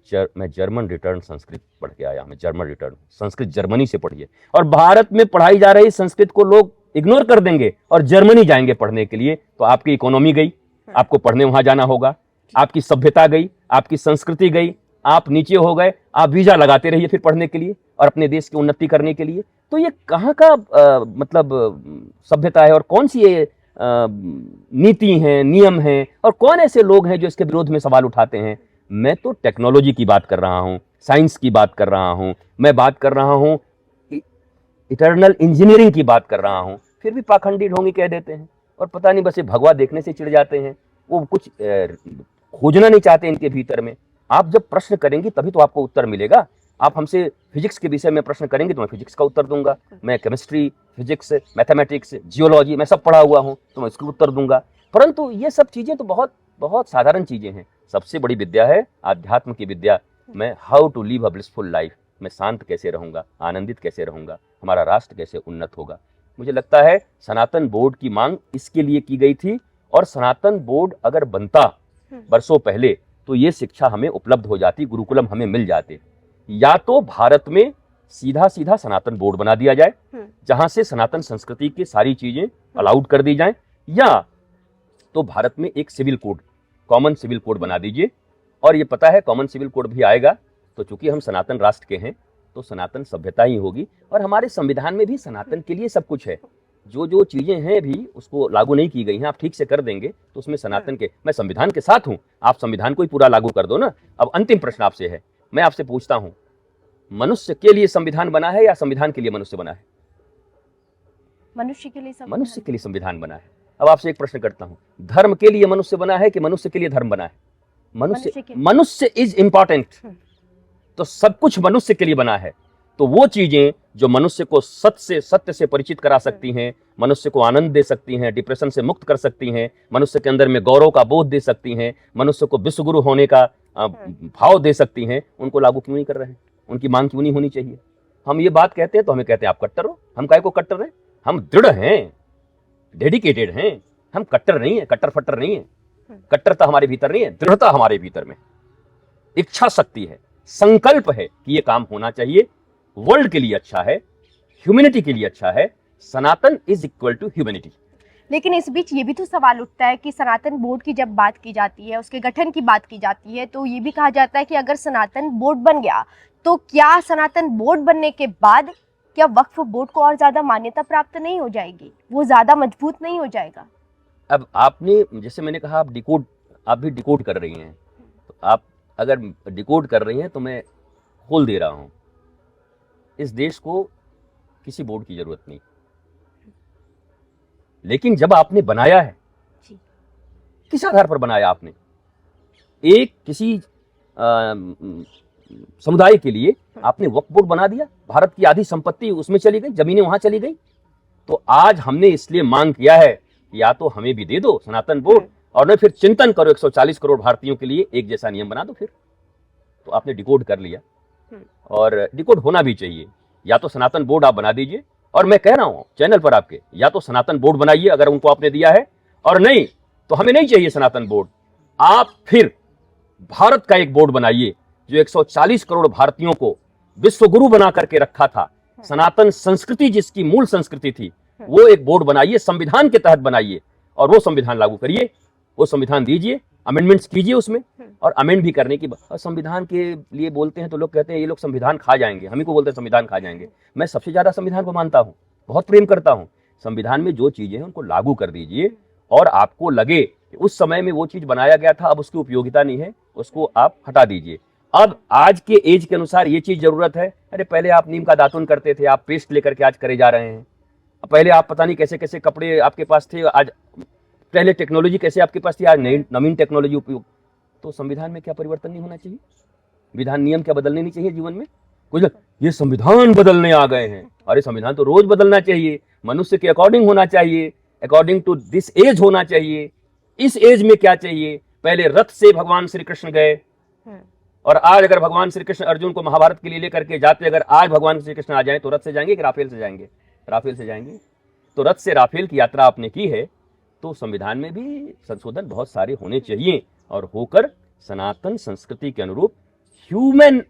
जर्मन रिटर्न संस्कृत पढ़ के आया, मैं जर्मन रिटर्न, संस्कृत जर्मनी से पढ़िए। और भारत में पढ़ाई जा रही संस्कृत को लोग इग्नोर कर देंगे और जर्मनी जाएंगे पढ़ने के लिए। तो आपकी इकोनॉमी गई, आपको पढ़ने वहां जाना होगा, आपकी सभ्यता गई, आपकी संस्कृति गई, आप नीचे हो गए, आप वीजा लगाते रहिए फिर पढ़ने के लिए और अपने देश की उन्नति करने के लिए। तो ये कहाँ का मतलब सभ्यता है, और कौन सी ये नीति है, नियम है, और कौन ऐसे लोग हैं जो इसके विरोध में सवाल उठाते हैं? मैं तो टेक्नोलॉजी की बात कर रहा हूं, साइंस की बात कर रहा हूं, मैं बात कर रहा हूं इटर्नल इंजीनियरिंग की बात कर रहा हूं। फिर भी पाखंडी ढोंगी कह देते हैं, और पता नहीं बस ये भगवा देखने से चिढ़ जाते हैं। वो कुछ खोजना नहीं चाहते इनके भीतर में। आप जब प्रश्न करेंगी तभी तो आपको उत्तर मिलेगा। आप हमसे फिजिक्स के विषय में प्रश्न करेंगे तो मैं फिजिक्स का उत्तर दूंगा। मैं केमिस्ट्री, फिजिक्स, मैथमेटिक्स, जियोलॉजी, मैं सब पढ़ा हुआ हूं तो मैं इसका उत्तर दूंगा। परंतु ये सब चीजें तो बहुत बहुत साधारण चीजें हैं। सबसे बड़ी विद्या है आध्यात्म की विद्या। मैं how to live a blissful life, मैं शांत कैसे रहूंगा, आनंदित कैसे रहूंगा, हमारा राष्ट्र कैसे उन्नत होगा। मुझे लगता है सनातन बोर्ड की मांग इसके लिए की गई थी, और सनातन बोर्ड अगर बनता बरसों पहले तो ये शिक्षा हमें उपलब्ध हो जाती, गुरुकुलम हमें मिल जाते। या तो भारत में सीधा सीधा सनातन बोर्ड बना दिया जाए जहां से सनातन संस्कृति की सारी चीजें अलाउड कर दी जाएं, या तो भारत में एक civil code, common civil code बना दीजिए। और ये पता है कॉमन सिविल कोड भी आएगा तो चूंकि हम सनातन राष्ट्र के हैं तो सनातन सभ्यता ही होगी, और हमारे संविधान में भी सनातन के लिए सब कुछ है। जो जो चीजें हैं भी उसको लागू नहीं की गई हैं, आप ठीक से कर देंगे तो उसमें सनातन के, मैं संविधान के साथ हूं, आप संविधान को ही पूरा लागू कर दो ना। अब अंतिम प्रश्न आपसे है, मैं आपसे पूछता हूं, मनुष्य के लिए संविधान बना है या संविधान के लिए मनुष्य बना है? मनुष्य के लिए संविधान बना है। अब आपसे एक प्रश्न करता हूं, धर्म के लिए मनुष्य बना है कि मनुष्य के लिए धर्म बना है? मनुष्य इज इंपॉर्टेंट, तो सब कुछ मनुष्य के लिए बना है। तो वो चीजें जो मनुष्य को सत्य से परिचित करा सकती हैं, मनुष्य को आनंद दे सकती हैं, डिप्रेशन से मुक्त कर सकती हैं, मनुष्य के अंदर में गौरव का बोध दे सकती हैं, मनुष्य को विश्वगुरु होने का भाव दे सकती हैं, उनको लागू क्यों नहीं कर रहे हैं? उनकी मांग क्यों नहीं होनी चाहिए? हम ये बात कहते हैं तो हमें कहते हैं आप कट्टर हो। हम काहे को कट्टर हैं? हम दृढ़ हैं, डेडिकेटेड हैं। हम कट्टर नहीं है, कट्टर फट्टर नहीं है। कट्टरता हमारे भीतर नहीं है, दृढ़ता हमारे भीतर में, इच्छा शक्ति है, संकल्प है कि ये काम होना चाहिए, वर्ल्ड के लिए अच्छा है, ह्यूमैनिटी के लिए अच्छा है। सनातन इज इक्वल टू ह्यूमैनिटी। लेकिन इस बीच ये भी तो सवाल उठता है कि सनातन बोर्ड की जब बात की जाती है, उसके गठन की बात की जाती है, तो ये भी कहा जाता है कि अगर सनातन बोर्ड बन गया तो क्या सनातन बोर्ड बनने के बाद क्या वक्फ बोर्ड को और ज्यादा मान्यता प्राप्त नहीं हो जाएगी? वो ज्यादा मजबूत नहीं हो जाएगा? अब आपने, जैसे मैंने कहा, आप भी डिकोड कर रही हैं, तो आप अगर डिकोड कर रही हैं तो मैं खोल दे रहा हूं। इस देश को किसी बोर्ड की जरूरत नहीं, लेकिन जब आपने बनाया है, किस आधार पर बनाया आपने? एक किसी समुदाय के लिए आपने वक्फ बोर्ड बना दिया, भारत की आधी संपत्ति उसमें चली गई, जमीनें वहां चली गई। तो आज हमने इसलिए मांग किया है कि या तो हमें भी दे दो सनातन बोर्ड, और न फिर चिंतन करो 140 करोड़ भारतीयों के लिए एक जैसा नियम बना दो। फिर तो आपने डिकोड कर लिया, और डिकोड होना भी चाहिए। या तो सनातन बोर्ड आप बना दीजिए, और मैं कह रहा हूं चैनल पर आपके, या तो सनातन बोर्ड बनाइए अगर उनको आपने दिया है, और नहीं तो हमें नहीं चाहिए सनातन बोर्ड। आप फिर भारत का एक बोर्ड बनाइए जो 140 करोड़ भारतीयों को विश्वगुरु बना करके रखा था। सनातन संस्कृति जिसकी मूल संस्कृति थी, वो एक बोर्ड बनाइए, संविधान के तहत बनाइए, और वो संविधान लागू करिए, वो संविधान दीजिए, अमेंडमेंट्स कीजिए उसमें, और अमेंड भी करने की संविधान के लिए बोलते हैं तो लोग कहते हैं ये लोग संविधान खा जाएंगे, हम ही को बोलते हैं संविधान खा जाएंगे। मैं सबसे ज्यादा संविधान को मानता हूं, बहुत प्रेम करता हूं। संविधान में जो चीजें हैं उनको लागू कर दीजिए, और आपको लगे कि उस समय में वो चीज बनाया गया था, अब उसकी उपयोगिता नहीं है, उसको आप हटा दीजिए। अब आज के एज के अनुसार ये चीज जरूरत है। अरे पहले आप नीम का दातुन करते थे, आप पेस्ट लेकर के आज करे जा रहे हैं। पहले आप पता नहीं कैसे कैसे कपड़े आपके पास थे, आज पहले टेक्नोलॉजी कैसे आपके पास थी, आज नई नवीन टेक्नोलॉजी उपयोग। तो संविधान में क्या परिवर्तन नहीं होना चाहिए? विधान नियम क्या बदलने नहीं चाहिए जीवन में? कुछ ये संविधान बदलने आ गए हैं। अरे संविधान तो रोज बदलना चाहिए, मनुष्य के अकॉर्डिंग होना चाहिए, अकॉर्डिंग टू दिस एज होना चाहिए। इस एज में क्या चाहिए? पहले रथ से भगवान श्री कृष्ण गए, और आज अगर भगवान श्री कृष्ण अर्जुन को महाभारत के लिए लेकर के जाते, अगर आज भगवान श्री कृष्ण आ जाए तो रथ से जाएंगे कि राफेल से जाएंगे? राफेल से जाएंगे। तो रथ से राफेल की यात्रा आपने की है, तो संविधान में भी संशोधन बहुत सारे होने चाहिए, और होकर सनातन संस्कृति के अनुरूप, ह्यूमन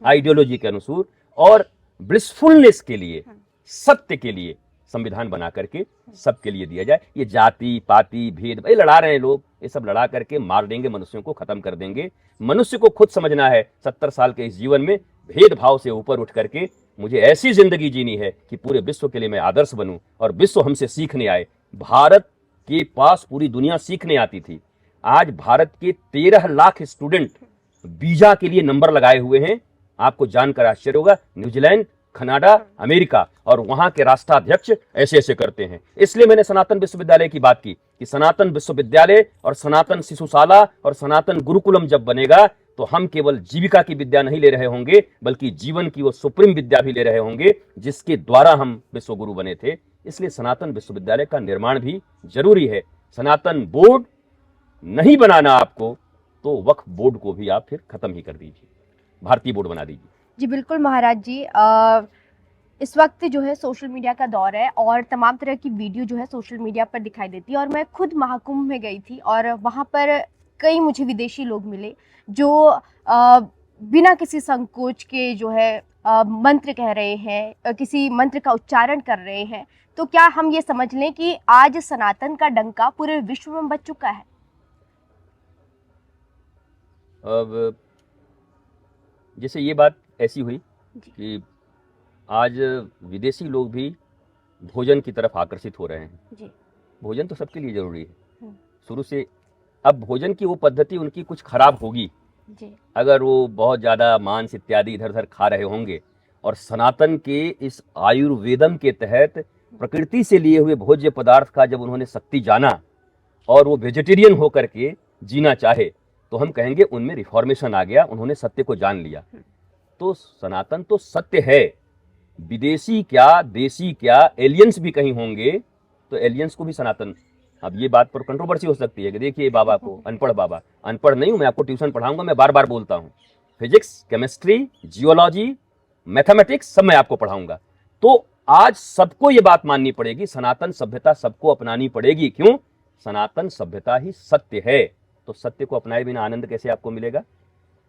आइडियोलॉजी के अनुसार, और ब्लिसफुलनेस के लिए, सत्य के लिए संविधान बना करके सबके लिए दिया जाए। ये जाति पाति भेद भाई लड़ा रहे हैं लोग, ये सब लड़ा करके मार देंगे, मनुष्यों को खत्म कर देंगे। मनुष्य को खुद समझना है 70 साल के इस जीवन में भेदभाव से ऊपर उठ करके मुझे ऐसी जिंदगी जीनी है कि पूरे विश्व के लिए मैं आदर्श बनूं, और विश्व हमसे सीखने आए। भारत के पास पूरी दुनिया सीखने आती थी, आज भारत के 13 लाख स्टूडेंट वीजा के लिए नंबर लगाए हुए हैं। आपको जानकर आश्चर्य होगा, न्यूजीलैंड, कनाडा, अमेरिका, और वहां के राष्ट्राध्यक्ष ऐसे ऐसे करते हैं। इसलिए मैंने सनातन विश्वविद्यालय की बात की कि सनातन विश्वविद्यालय और सनातन शिशुशाला और सनातन गुरुकुलम जब बनेगा तो हम केवल जीविका की विद्या नहीं ले रहे होंगे, बल्कि जीवन की वो सुप्रीम विद्या भी ले रहे होंगे जिसके द्वारा हम विश्वगुरु बने थे। इसलिए सनातन विश्वविद्यालय का निर्माण भी जरूरी है। सनातन बोर्ड नहीं बनाना आपको, तो वक्फ बोर्ड को भी आप फिर खत्म ही कर दीजिए, भारतीय बोर्ड बना दीजिए। जी बिल्कुल महाराज जी, इस वक्त जो है सोशल मीडिया का दौर है, और तमाम तरह की वीडियो जो है सोशल मीडिया पर दिखाई देती है। और मैं खुद महाकुंभ में गई थी, और वहाँ पर कई मुझे विदेशी लोग मिले जो बिना किसी संकोच के जो है मंत्र कह रहे हैं, किसी मंत्र का उच्चारण कर रहे हैं। तो क्या हम ये समझ लें कि आज सनातन का डंका पूरे विश्व में बज चुका है? अब जैसे ये बात ऐसी हुई कि आज विदेशी लोग भी भोजन की तरफ आकर्षित हो रहे हैं जी। भोजन तो सबके लिए जरूरी है शुरू से। अब भोजन की वो पद्धति उनकी कुछ खराब होगी जी। अगर वो बहुत ज़्यादा मांस इत्यादि इधर उधर खा रहे होंगे, और सनातन के इस आयुर्वेदम के तहत प्रकृति से लिए हुए भोज्य पदार्थ का जब उन्होंने शक्ति जाना और वो वेजिटेरियन होकर के जीना चाहे, तो हम कहेंगे उनमें रिफॉर्मेशन आ गया, उन्होंने सत्य को जान लिया। तो सनातन तो सत्य है, विदेशी क्या, देसी क्या, एलियंस भी कहीं होंगे तो एलियंस को भी सनातन। अब ये बात पर कंट्रोवर्सी हो सकती है कि देखिए बाबा को, अनपढ़ बाबा, अनपढ़ नहीं हूं मैं, आपको ट्यूशन पढ़ाऊंगा, मैं बार बार बोलता हूं, फिजिक्स, केमिस्ट्री, जियोलॉजी, मैथमेटिक्स सब मैं आपको पढ़ाऊंगा। तो आज सबको ये बात माननी पड़ेगी, सनातन सभ्यता सबको अपनानी पड़ेगी। क्यों? सनातन सभ्यता ही सत्य है। तो सत्य को अपनाए बिना आनंद कैसे आपको मिलेगा?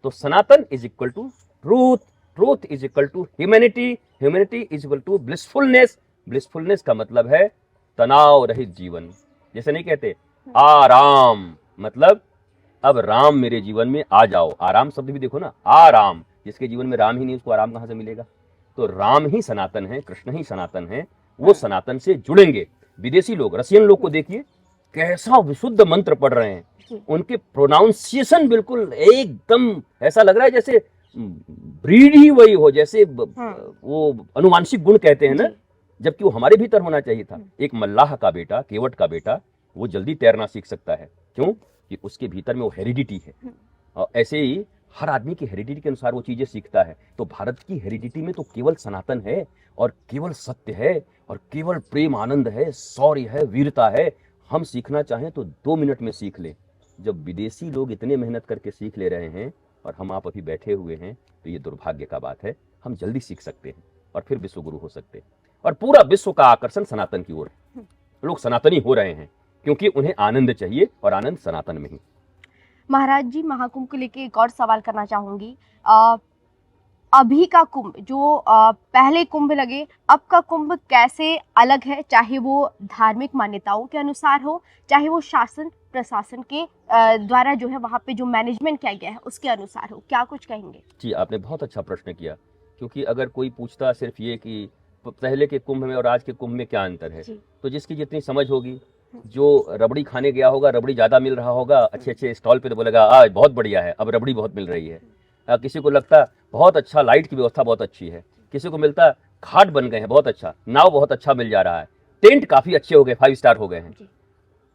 तो Sanatan is equal to truth, truth is equal to humanity, humanity is equal to blissfulness, blissfulness का मतलब है तनाव रहित जीवन। जैसे नहीं कहते आराम, मतलब अब राम मेरे जीवन में आ जाओ। आराम शब्द भी देखो ना, आराम, जिसके जीवन में राम ही नहीं उसको आराम कहां से मिलेगा? तो राम ही सनातन है, कृष्ण ही सनातन है, वो सनातन से जुड़ेंगे। विदेशी लोग, रशियन लोग को देखिए कैसा विशुद्ध मंत्र पढ़ रहे हैं, उनके प्रोनाउंसिएशन बिल्कुल एकदम ऐसा लग रहा है जैसे ब्रीड ही वही हो, जैसे वो अनुवांशिक गुण कहते हैं ना, जबकि वो हमारे भीतर होना चाहिए था। एक मल्लाह का बेटा, केवट का बेटा, वो जल्दी तैरना सीख सकता है। क्यों? कि उसके भीतर में वो हेरिडिटी है। और ऐसे ही हर आदमी की हेरिडिटी के अनुसार वो चीजें सीखता है। तो भारत की हेरिडिटी में तो केवल सनातन है, और केवल सत्य है, और केवल प्रेम आनंद है, शौर्य है, वीरता है। हम सीखना चाहें तो 2 मिनट में सीख लें। जब विदेशी लोग इतने मेहनत करके सीख ले रहे हैं और हम आप अभी बैठे हुए हैं, तो ये दुर्भाग्य का बात है। हम जल्दी सीख सकते हैं और फिर विश्व गुरु हो सकते हैं। और पूरा विश्व का आकर्षण सनातन की ओर है। लोग सनातनी हो रहे हैं क्योंकि उन्हें आनंद चाहिए, और आनंद सनातन में ही। महाराज जी, महाकुंभ को लेके एक और सवाल करना चाहूंगी। अभी का कुंभ जो पहले कुंभ लगे, अब का कुंभ कैसे अलग है? चाहे वो धार्मिक मान्यताओं के अनुसार हो, चाहे वो शासन प्रशासन के द्वारा जो है वहाँ पे जो मैनेजमेंट किया गया है उसके अनुसार हो, क्या कुछ कहेंगे? जी, आपने बहुत अच्छा प्रश्न किया। क्योंकि अगर कोई पूछता सिर्फ ये कि पहले के कुंभ में और आज के कुंभ में क्या अंतर है, तो जिसकी जितनी समझ होगी, जो रबड़ी खाने गया होगा, रबड़ी ज्यादा मिल रहा होगा अच्छे अच्छे स्टॉल पे, तो बोलेगा आज बहुत बढ़िया है, अब रबड़ी बहुत मिल रही है। किसी को लगता बहुत अच्छा, लाइट की व्यवस्था बहुत अच्छी है, किसी को मिलता घाट बन गए हैं बहुत अच्छा, नाव बहुत अच्छा मिल जा रहा है, टेंट काफी अच्छे हो गए, 5 स्टार हो गए हैं।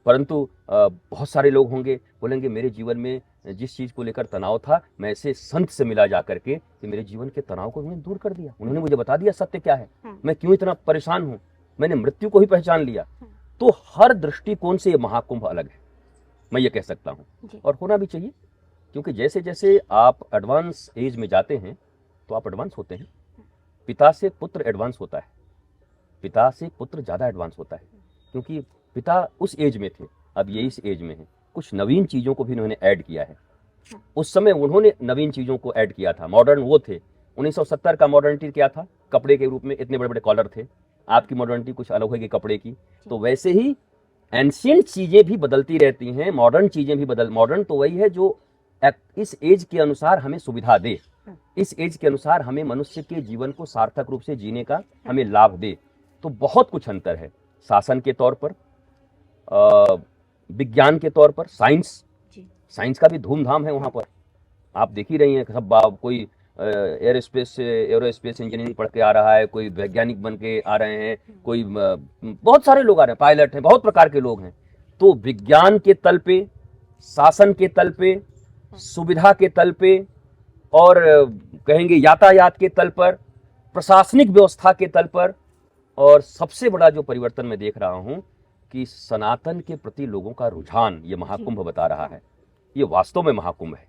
परंतु बहुत सारे लोग होंगे बोलेंगे मेरे जीवन में जिस चीज को लेकर तनाव था, मैं ऐसे संत से मिला जा करके कि मेरे जीवन के तनाव को उन्होंने दूर कर दिया, उन्होंने मुझे बता दिया सत्य क्या है, मैं क्यों इतना परेशान हूं, मैंने मृत्यु को ही पहचान लिया। तो हर दृष्टिकोण से ये महाकुंभ अलग है, मैं ये कह सकता हूं, और होना भी चाहिए। क्योंकि जैसे जैसे आप एडवांस एज में जाते हैं तो आप एडवांस होते हैं। पिता से पुत्र एडवांस होता है, पिता से पुत्र ज्यादा एडवांस होता है, क्योंकि पिता उस एज में थे, अब ये इस एज में है। कुछ नवीन चीजों को भी उन्होंने ऐड किया है। उस समय उन्होंने नवीन चीजों को ऐड किया था, मॉडर्न वो थे। 1970 का मॉडर्निटी क्या था? कपड़े के रूप में इतने बड़े बड़े कॉलर थे। आपकी मॉडर्निटी कुछ अलग होगी कपड़े की। तो वैसे ही एंशिएंट चीजें भी बदलती रहती हैं, मॉडर्न चीजें भी मॉडर्न तो वही है जो इस एज के अनुसार हमें सुविधा दे, इस एज के अनुसार हमें मनुष्य के जीवन को सार्थक रूप से जीने का हमें लाभ दे। तो बहुत कुछ अंतर है शासन के तौर पर, विज्ञान के तौर पर, साइंस का भी धूमधाम है वहां पर। आप देख ही रही हैं सब, कोई एरोस्पेस इंजीनियरिंग पढ़ के आ रहा है, कोई वैज्ञानिक बन के आ रहे हैं, कोई बहुत सारे लोग आ रहे हैं, पायलट हैं, बहुत प्रकार के लोग हैं। तो विज्ञान के तल पे, शासन के तल पे, सुविधा के तल पे, और कहेंगे यातायात के तल पर, प्रशासनिक व्यवस्था के तल पर, और सबसे बड़ा जो परिवर्तन मैं देख रहा हूं कि सनातन के प्रति लोगों का रुझान ये महाकुंभ बता रहा है। ये वास्तव में महाकुंभ है,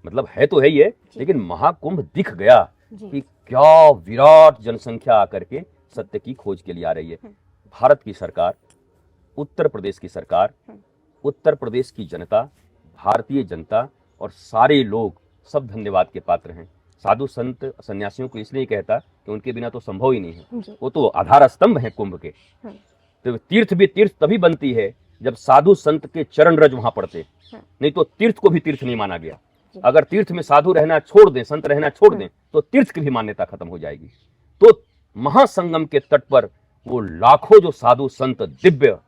मतलब है तो है ही है, लेकिन महाकुंभ दिख गया कि क्या विराट जनसंख्या आकर के सत्य की खोज के लिए आ रही है। भारत की सरकार, उत्तर प्रदेश की सरकार, उत्तर प्रदेश की जनता, भारतीय जनता और सारे लोग सब धन्यवाद के पात्र हैं। साधु संत सन्यासियों को इसलिए कहता कि उनके बिना तो संभव ही नहीं है, वो तो आधार स्तंभ है कुंभ के। तो तीर्थ भी तीर्थ तभी बनती है जब साधु संत के चरण रज वहां पड़ते, नहीं तो तीर्थ को भी तीर्थ नहीं माना गया। अगर तीर्थ में साधु रहना छोड़ दें, संत रहना छोड़ दें, तो तीर्थ की भी मान्यता खत्म हो जाएगी। तो महासंगम के तट पर वो लाखों जो साधु संत दिव्य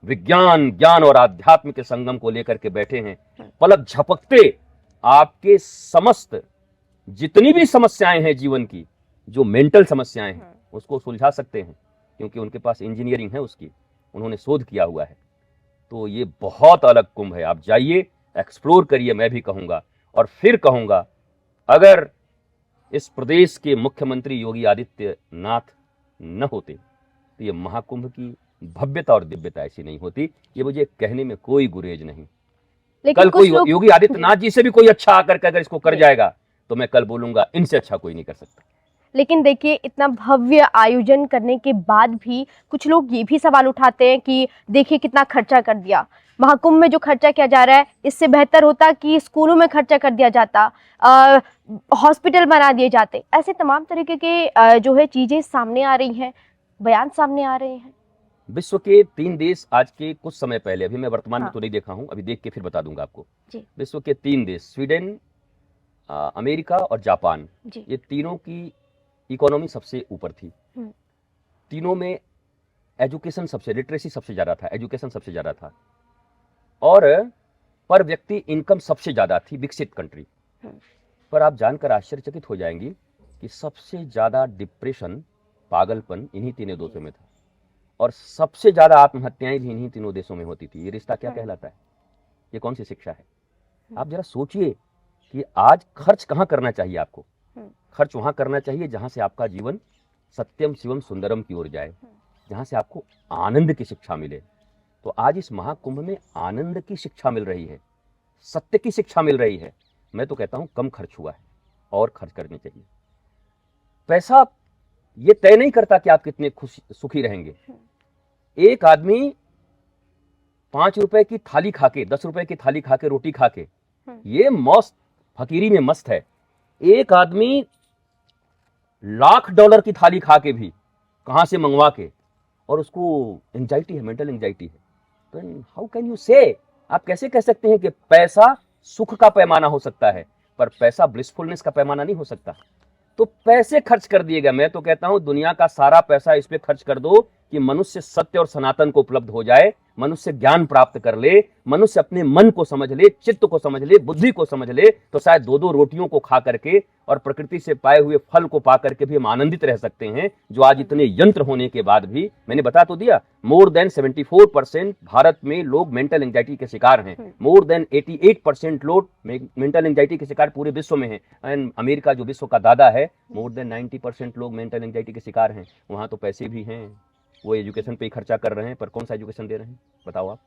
विज्ञान, ज्ञान और आध्यात्म के संगम को लेकर के बैठे हैं, पलक झपकते आपके समस्त जितनी भी समस्याएं हैं जीवन की, जो मेंटल समस्याएं हैं, उसको सुलझा सकते हैं, क्योंकि उनके पास इंजीनियरिंग है, उसकी उन्होंने शोध किया हुआ है। तो ये बहुत अलग कुंभ है, आप जाइए, एक्सप्लोर करिए, मैं भी कहूंगा। और फिर कहूंगा, अगर इस प्रदेश के मुख्यमंत्री योगी आदित्यनाथ न होते तो ये महाकुंभ की भव्यता और दिव्यता ऐसी नहीं होती। ये मुझे कहने में कोई गुरेज नहीं। लेकिन कल कोई कुछ लोग योगी आदित्यनाथ जी से भी कोई अच्छा आकर के अगर इसको कर जाएगा तो मैं कल बोलूंगा इनसे अच्छा कोई नहीं कर सकता। लेकिन देखिए, इतना भव्य आयोजन करने के बाद भी कुछ लोग ये भी सवाल उठाते हैं कि देखिए कितना खर्चा कर दिया। महाकुंभ में जो खर्चा किया जा रहा है, इससे बेहतर होता कि स्कूलों में खर्चा कर दिया जाता, हॉस्पिटल बना दिए जाते। ऐसे तमाम तरीके के जो है चीजें सामने आ रही हैं, बयान सामने आ रहे हैं। विश्व के 3 देश आज के कुछ समय पहले, अभी मैं वर्तमान में हाँ। तो नहीं देखा हूं, अभी देख के फिर बता दूंगा आपको। जी विश्व के 3 देश स्वीडन, अमेरिका और जापान, जी। ये तीनों की इकोनॉमी सबसे ऊपर थी। तीनों में एजुकेशन सबसे, लिटरेसी सबसे ज्यादा था, एजुकेशन सबसे ज्यादा था और पर व्यक्ति इनकम सबसे ज्यादा थी, विकसित कंट्री। पर आप जानकर आश्चर्यचकित हो जाएंगी कि सबसे ज्यादा डिप्रेशन, पागलपन इन्हीं तीनों देशों में था और सबसे ज्यादा आत्महत्याएं भी इन्हीं तीनों देशों में होती थी। ये रिश्ता क्या कहलाता है? ये कौन सी शिक्षा है? आप जरा सोचिए कि आज खर्च कहाँ करना चाहिए आपको? खर्च वहां करना चाहिए जहां से आपका जीवन सत्यम शिवम सुंदरम की ओर जाए, जहां से आपको आनंद की शिक्षा मिले। तो आज इस महाकुंभ में आनंद की शिक्षा मिल रही है, सत्य की शिक्षा मिल रही है। मैं तो कहता हूं कम खर्च हुआ है और खर्च करनी चाहिए। पैसा ये तय नहीं करता कि आप कितने खुश सुखी रहेंगे। एक आदमी 5 रुपए की थाली खाके, 10 रुपए की थाली खाके, रोटी खाके ये मौत फकीरी में मस्त है। एक आदमी $1,00,000 की थाली खा के भी कहां से मंगवा के, और उसको एंजाइटी है, मेंटल एंजाइटी है। तो हाउ कैन यू से, आप कैसे कह सकते हैं कि पैसा सुख का पैमाना हो सकता है पर पैसा ब्लिसफुलनेस का पैमाना नहीं हो सकता? तो पैसे खर्च कर दिए गए। मैं तो कहता हूं दुनिया का सारा पैसा इस पे खर्च कर दो कि मनुष्य सत्य और सनातन को उपलब्ध हो जाए, मनुष्य ज्ञान प्राप्त कर ले, मनुष्य अपने मन को समझ ले, चित्त को समझ ले, बुद्धि को समझ ले, तो शायद 2-2 रोटियों को खा करके और प्रकृति से पाए हुए फल को पा करके भी हम आनंदित रह सकते हैं। जो आज इतने यंत्र होने के बाद भी, मैंने बता तो दिया, मोर देन 74% भारत में लोग मेंटल एंजाइटी के शिकार हैं। मोर देन 88% लोग मेंटल एंजाइटी के शिकार पूरे विश्व में हैं। एंड अमेरिका जो विश्व का दादा है, मोर देन 90% लोग मेंटल एंजाइटी के शिकार हैं। वहां तो पैसे भी हैं, वो एजुकेशन पे ही खर्चा कर रहे हैं, पर कौन सा एजुकेशन दे रहे हैं बताओ आप?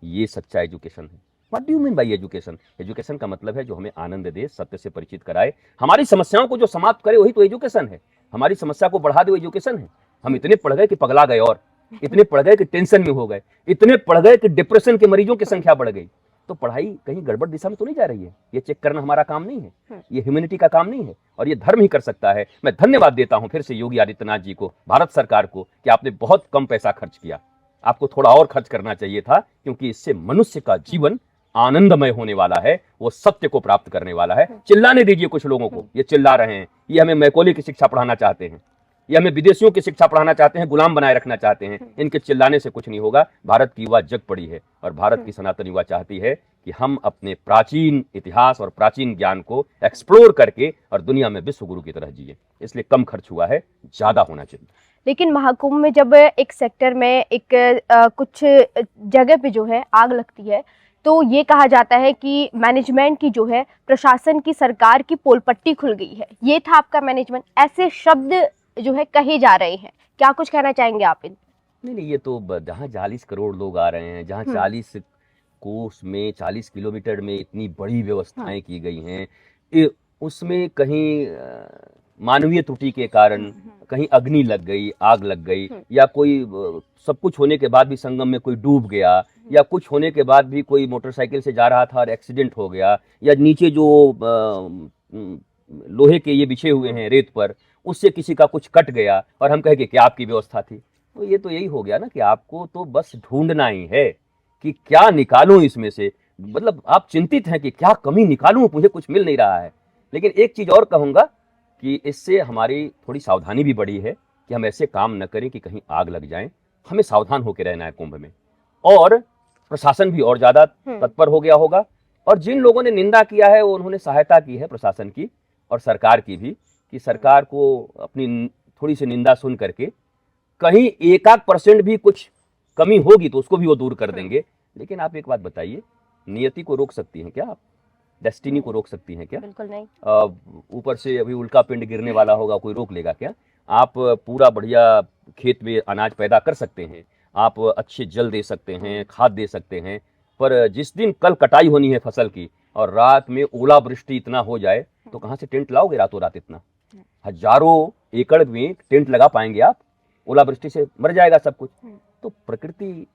ये सच्चा एजुकेशन है। What do you mean by education? Education का मतलब है जो हमें आनंद दे, सत्य से परिचित कराए, हमारी समस्याओं को जो समाप्त करे, वही तो एजुकेशन है। हमारी समस्या को बढ़ा दे, एजुकेशन है। हम इतने पढ़ गए कि पगला गए, और इतने पढ़ गए कि टेंशन में हो गए, इतने पढ़ गए कि डिप्रेशन के मरीजों की संख्या बढ़ गई। तो पढ़ाई कहीं गड़बड़ दिशा में तो नहीं जा रही है? ये चेक करना हमारा काम नहीं है, ये ह्यूमैनिटी का काम नहीं है, और ये धर्म ही कर सकता है। मैं धन्यवाद देता हूं फिर से योगी आदित्यनाथ जी को, भारत सरकार को, कि आपने बहुत कम पैसा खर्च किया। आपको थोड़ा और खर्च करना चाहिए था, क्योंकि इससे मनुष्य का जीवन आनंदमय होने वाला है, वो सत्य को प्राप्त करने वाला है। चिल्लाने दीजिए कुछ लोगों को, ये चिल्ला रहे हैं, ये हमें मैकॉले की शिक्षा पढ़ाना चाहते हैं, ये हमें विदेशियों की शिक्षा पढ़ाना चाहते हैं, गुलाम बनाए रखना चाहते हैं। इनके चिल्लाने से कुछ नहीं होगा। भारत की युवा जग पड़ी है और भारत की सनातन युवा चाहती है कि हम अपने प्राचीन इतिहास और प्राचीन ज्ञान को एक्सप्लोर करके और दुनिया में विश्व गुरु की तरह जिए। इसलिए कम खर्च हुआ है, ज्यादा होना चाहिए। लेकिन महाकुंभ में जब एक सेक्टर में एक कुछ जगह पे जो है आग लगती है, तो ये कहा जाता है कि मैनेजमेंट की जो है, प्रशासन की, सरकार की पोल पट्टी खुल गई है, ये था आपका मैनेजमेंट। ऐसे शब्द जो है कहे जा रहे हैं, क्या कुछ कहना चाहेंगे आप इन? नहीं, ये तो जहाँ 40 करोड़ लोग आ रहे हैं, जहाँ 40 कोस में 40 किलोमीटर में इतनी बड़ी व्यवस्थाएं की गई हैं, उसमें कहीं मानवीय त्रुटि के कारण कहीं अग्नि लग गई, आग लग गई, या कोई सब कुछ होने के बाद भी संगम में कोई डूब गया, या कुछ होने के बाद भी कोई मोटरसाइकिल से जा रहा था और एक्सीडेंट हो गया, या नीचे जो लोहे के ये बिछे हुए हैं रेत पर, उससे किसी का कुछ कट गया और हम कहे कि क्या आपकी व्यवस्था थी? तो ये तो यही हो गया ना कि आपको तो बस ढूंढना ही है कि क्या निकालूं इसमें से। मतलब आप चिंतित हैं कि क्या कमी निकालूं, मुझे कुछ मिल नहीं रहा है। लेकिन एक चीज और कहूंगा कि इससे हमारी थोड़ी सावधानी भी बढ़ी है कि हम ऐसे काम न करें कि कहीं आग लग जाए। हमें सावधान होकर रहना है कुंभ में, और प्रशासन भी और ज्यादा तत्पर हो गया होगा। और जिन लोगों ने निंदा किया है, वो उन्होंने सहायता की है प्रशासन की और सरकार की भी, कि सरकार को अपनी थोड़ी सी निंदा सुन करके कहीं 1% भी कुछ कमी होगी तो उसको भी वो दूर कर देंगे। लेकिन आप एक बात बताइए, नियति को रोक सकती हैं क्या आप? डेस्टिनी को रोक सकती हैं क्या? बिल्कुल नहीं। ऊपर से अभी उल्का पिंड गिरने वाला होगा, कोई रोक लेगा क्या? आप पूरा बढ़िया खेत में अनाज पैदा कर सकते हैं, आप अच्छे जल दे सकते हैं, खाद दे सकते हैं, पर जिस दिन कल कटाई होनी है फसल की और रात में ओलावृष्टि इतना हो जाए तो कहाँ से टेंट लाओगे रातों रात? इतना हजारों एकड़ में टेंट लगा पाएंगे आप? ओलावृष्टि से मर जाएगा सब कुछ। तो प्रकृति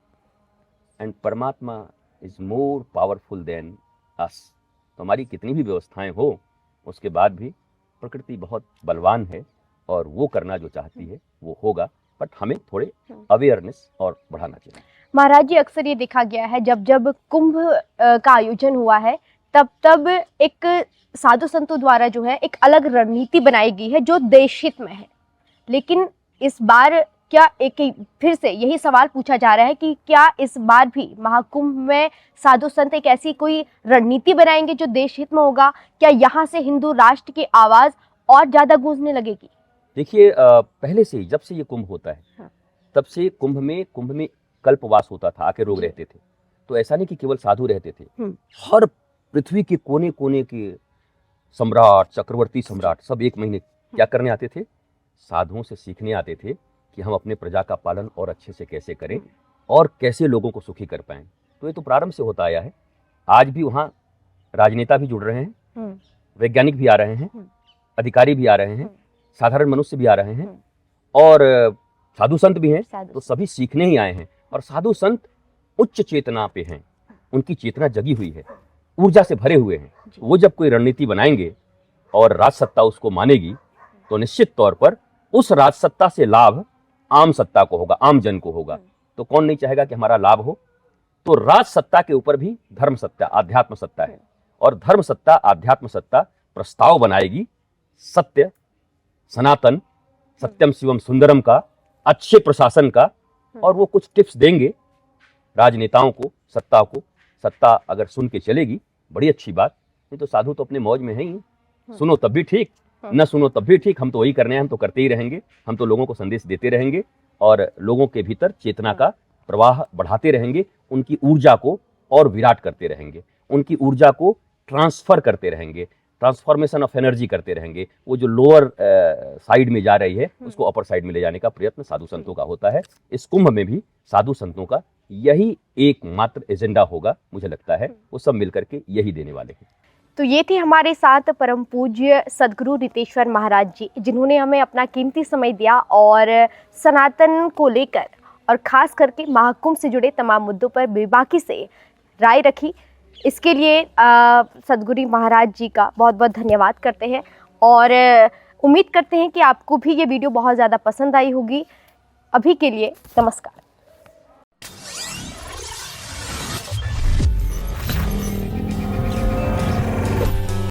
एंड परमात्मा is more powerful than us. तो हमारी कितनी भी व्यवस्थाएं हो उसके बाद भी प्रकृति बहुत बलवान है और वो करना जो चाहती है वो होगा, बट हमें थोड़े अवेयरनेस और बढ़ाना चाहिए। महाराज जी, अक्सर ये देखा गया है जब जब कुंभ का आयोजन हुआ है तब तब एक साधु संतों द्वारा जो है एक अलग रणनीति बनाई गई है जो देश हित में है, लेकिन इस बार क्या फिर से यही सवाल पूछा जा रहा है कि क्या इस बार भी महाकुंभ में साधु संत एक ऐसी कोई रणनीति बनाएंगे जो देश हित में होगा? क्या यहाँ से हिंदू राष्ट्र की आवाज और ज्यादा गूंजने लगेगी? देखिए, पहले से ही जब से ये कुंभ होता है तब से कुंभ में कल्पवास होता था, आके लोग रहते थे। तो ऐसा नहीं कि केवल साधु रहते थे, हर पृथ्वी के कोने कोने के सम्राट, चक्रवर्ती सम्राट सब एक महीने क्या करने आते थे? साधुओं से सीखने आते थे कि हम अपने प्रजा का पालन और अच्छे से कैसे करें और कैसे लोगों को सुखी कर पाएं। तो ये तो प्रारंभ से होता आया है। आज भी वहाँ राजनेता भी जुड़ रहे हैं, वैज्ञानिक भी आ रहे हैं, अधिकारी भी आ रहे हैं, साधारण मनुष्य भी आ रहे हैं और साधु संत भी हैं। तो सभी सीखने ही आए हैं और साधु संत उच्च चेतना पे हैं, उनकी चेतना जगी हुई है, ऊर्जा से भरे हुए हैं। वो जब कोई रणनीति बनाएंगे और राजसत्ता उसको मानेगी तो निश्चित तौर पर उस राजसत्ता से लाभ आम सत्ता को होगा, आम जन को होगा। तो कौन नहीं चाहेगा कि हमारा लाभ हो? तो राजसत्ता के ऊपर भी धर्म सत्ता, आध्यात्म सत्ता है और धर्म सत्ता, आध्यात्म सत्ता प्रस्ताव बनाएगी सत्य, सनातन, सत्यम शिवम सुंदरम का, अच्छे प्रशासन का, और वो कुछ टिप्स देंगे राजनेताओं को, सत्ता को। सत्ता अगर सुन के चलेगी बड़ी अच्छी बात, नहीं तो साधु तो अपने मौज में है ही, सुनो तब भी ठीक, न सुनो तब भी ठीक, हम तो वही करने हैं, हम तो करते ही रहेंगे, हम तो लोगों को संदेश देते रहेंगे और लोगों के भीतर चेतना का प्रवाह बढ़ाते रहेंगे, उनकी ऊर्जा को और विराट करते रहेंगे, उनकी ऊर्जा को ट्रांसफर करते रहेंगे, ट्रांसफॉर्मेशन ऑफ एनर्जी करते रहेंगे। वो जो लोअर साइड में जा रही है उसको अपर साइड में ले जाने का प्रयत्न साधु संतों का होता है। इस कुंभ में भी साधु संतों का यही एकमात्र एजेंडा होगा, मुझे लगता है वो सब मिलकर के यही देने वाले हैं। तो ये थे हमारे साथ परम पूज्य सदगुरु रितेश्वर महाराज जी, जिन्होंने हमें अपना कीमती समय दिया और सनातन को लेकर और खास करके महाकुंभ से जुड़े तमाम मुद्दों पर बेबाकी से राय रखी। इसके लिए सदगुरु महाराज जी का बहुत बहुत धन्यवाद करते हैं और उम्मीद करते हैं कि आपको भी ये वीडियो बहुत ज़्यादा पसंद आई होगी। अभी के लिए नमस्कार।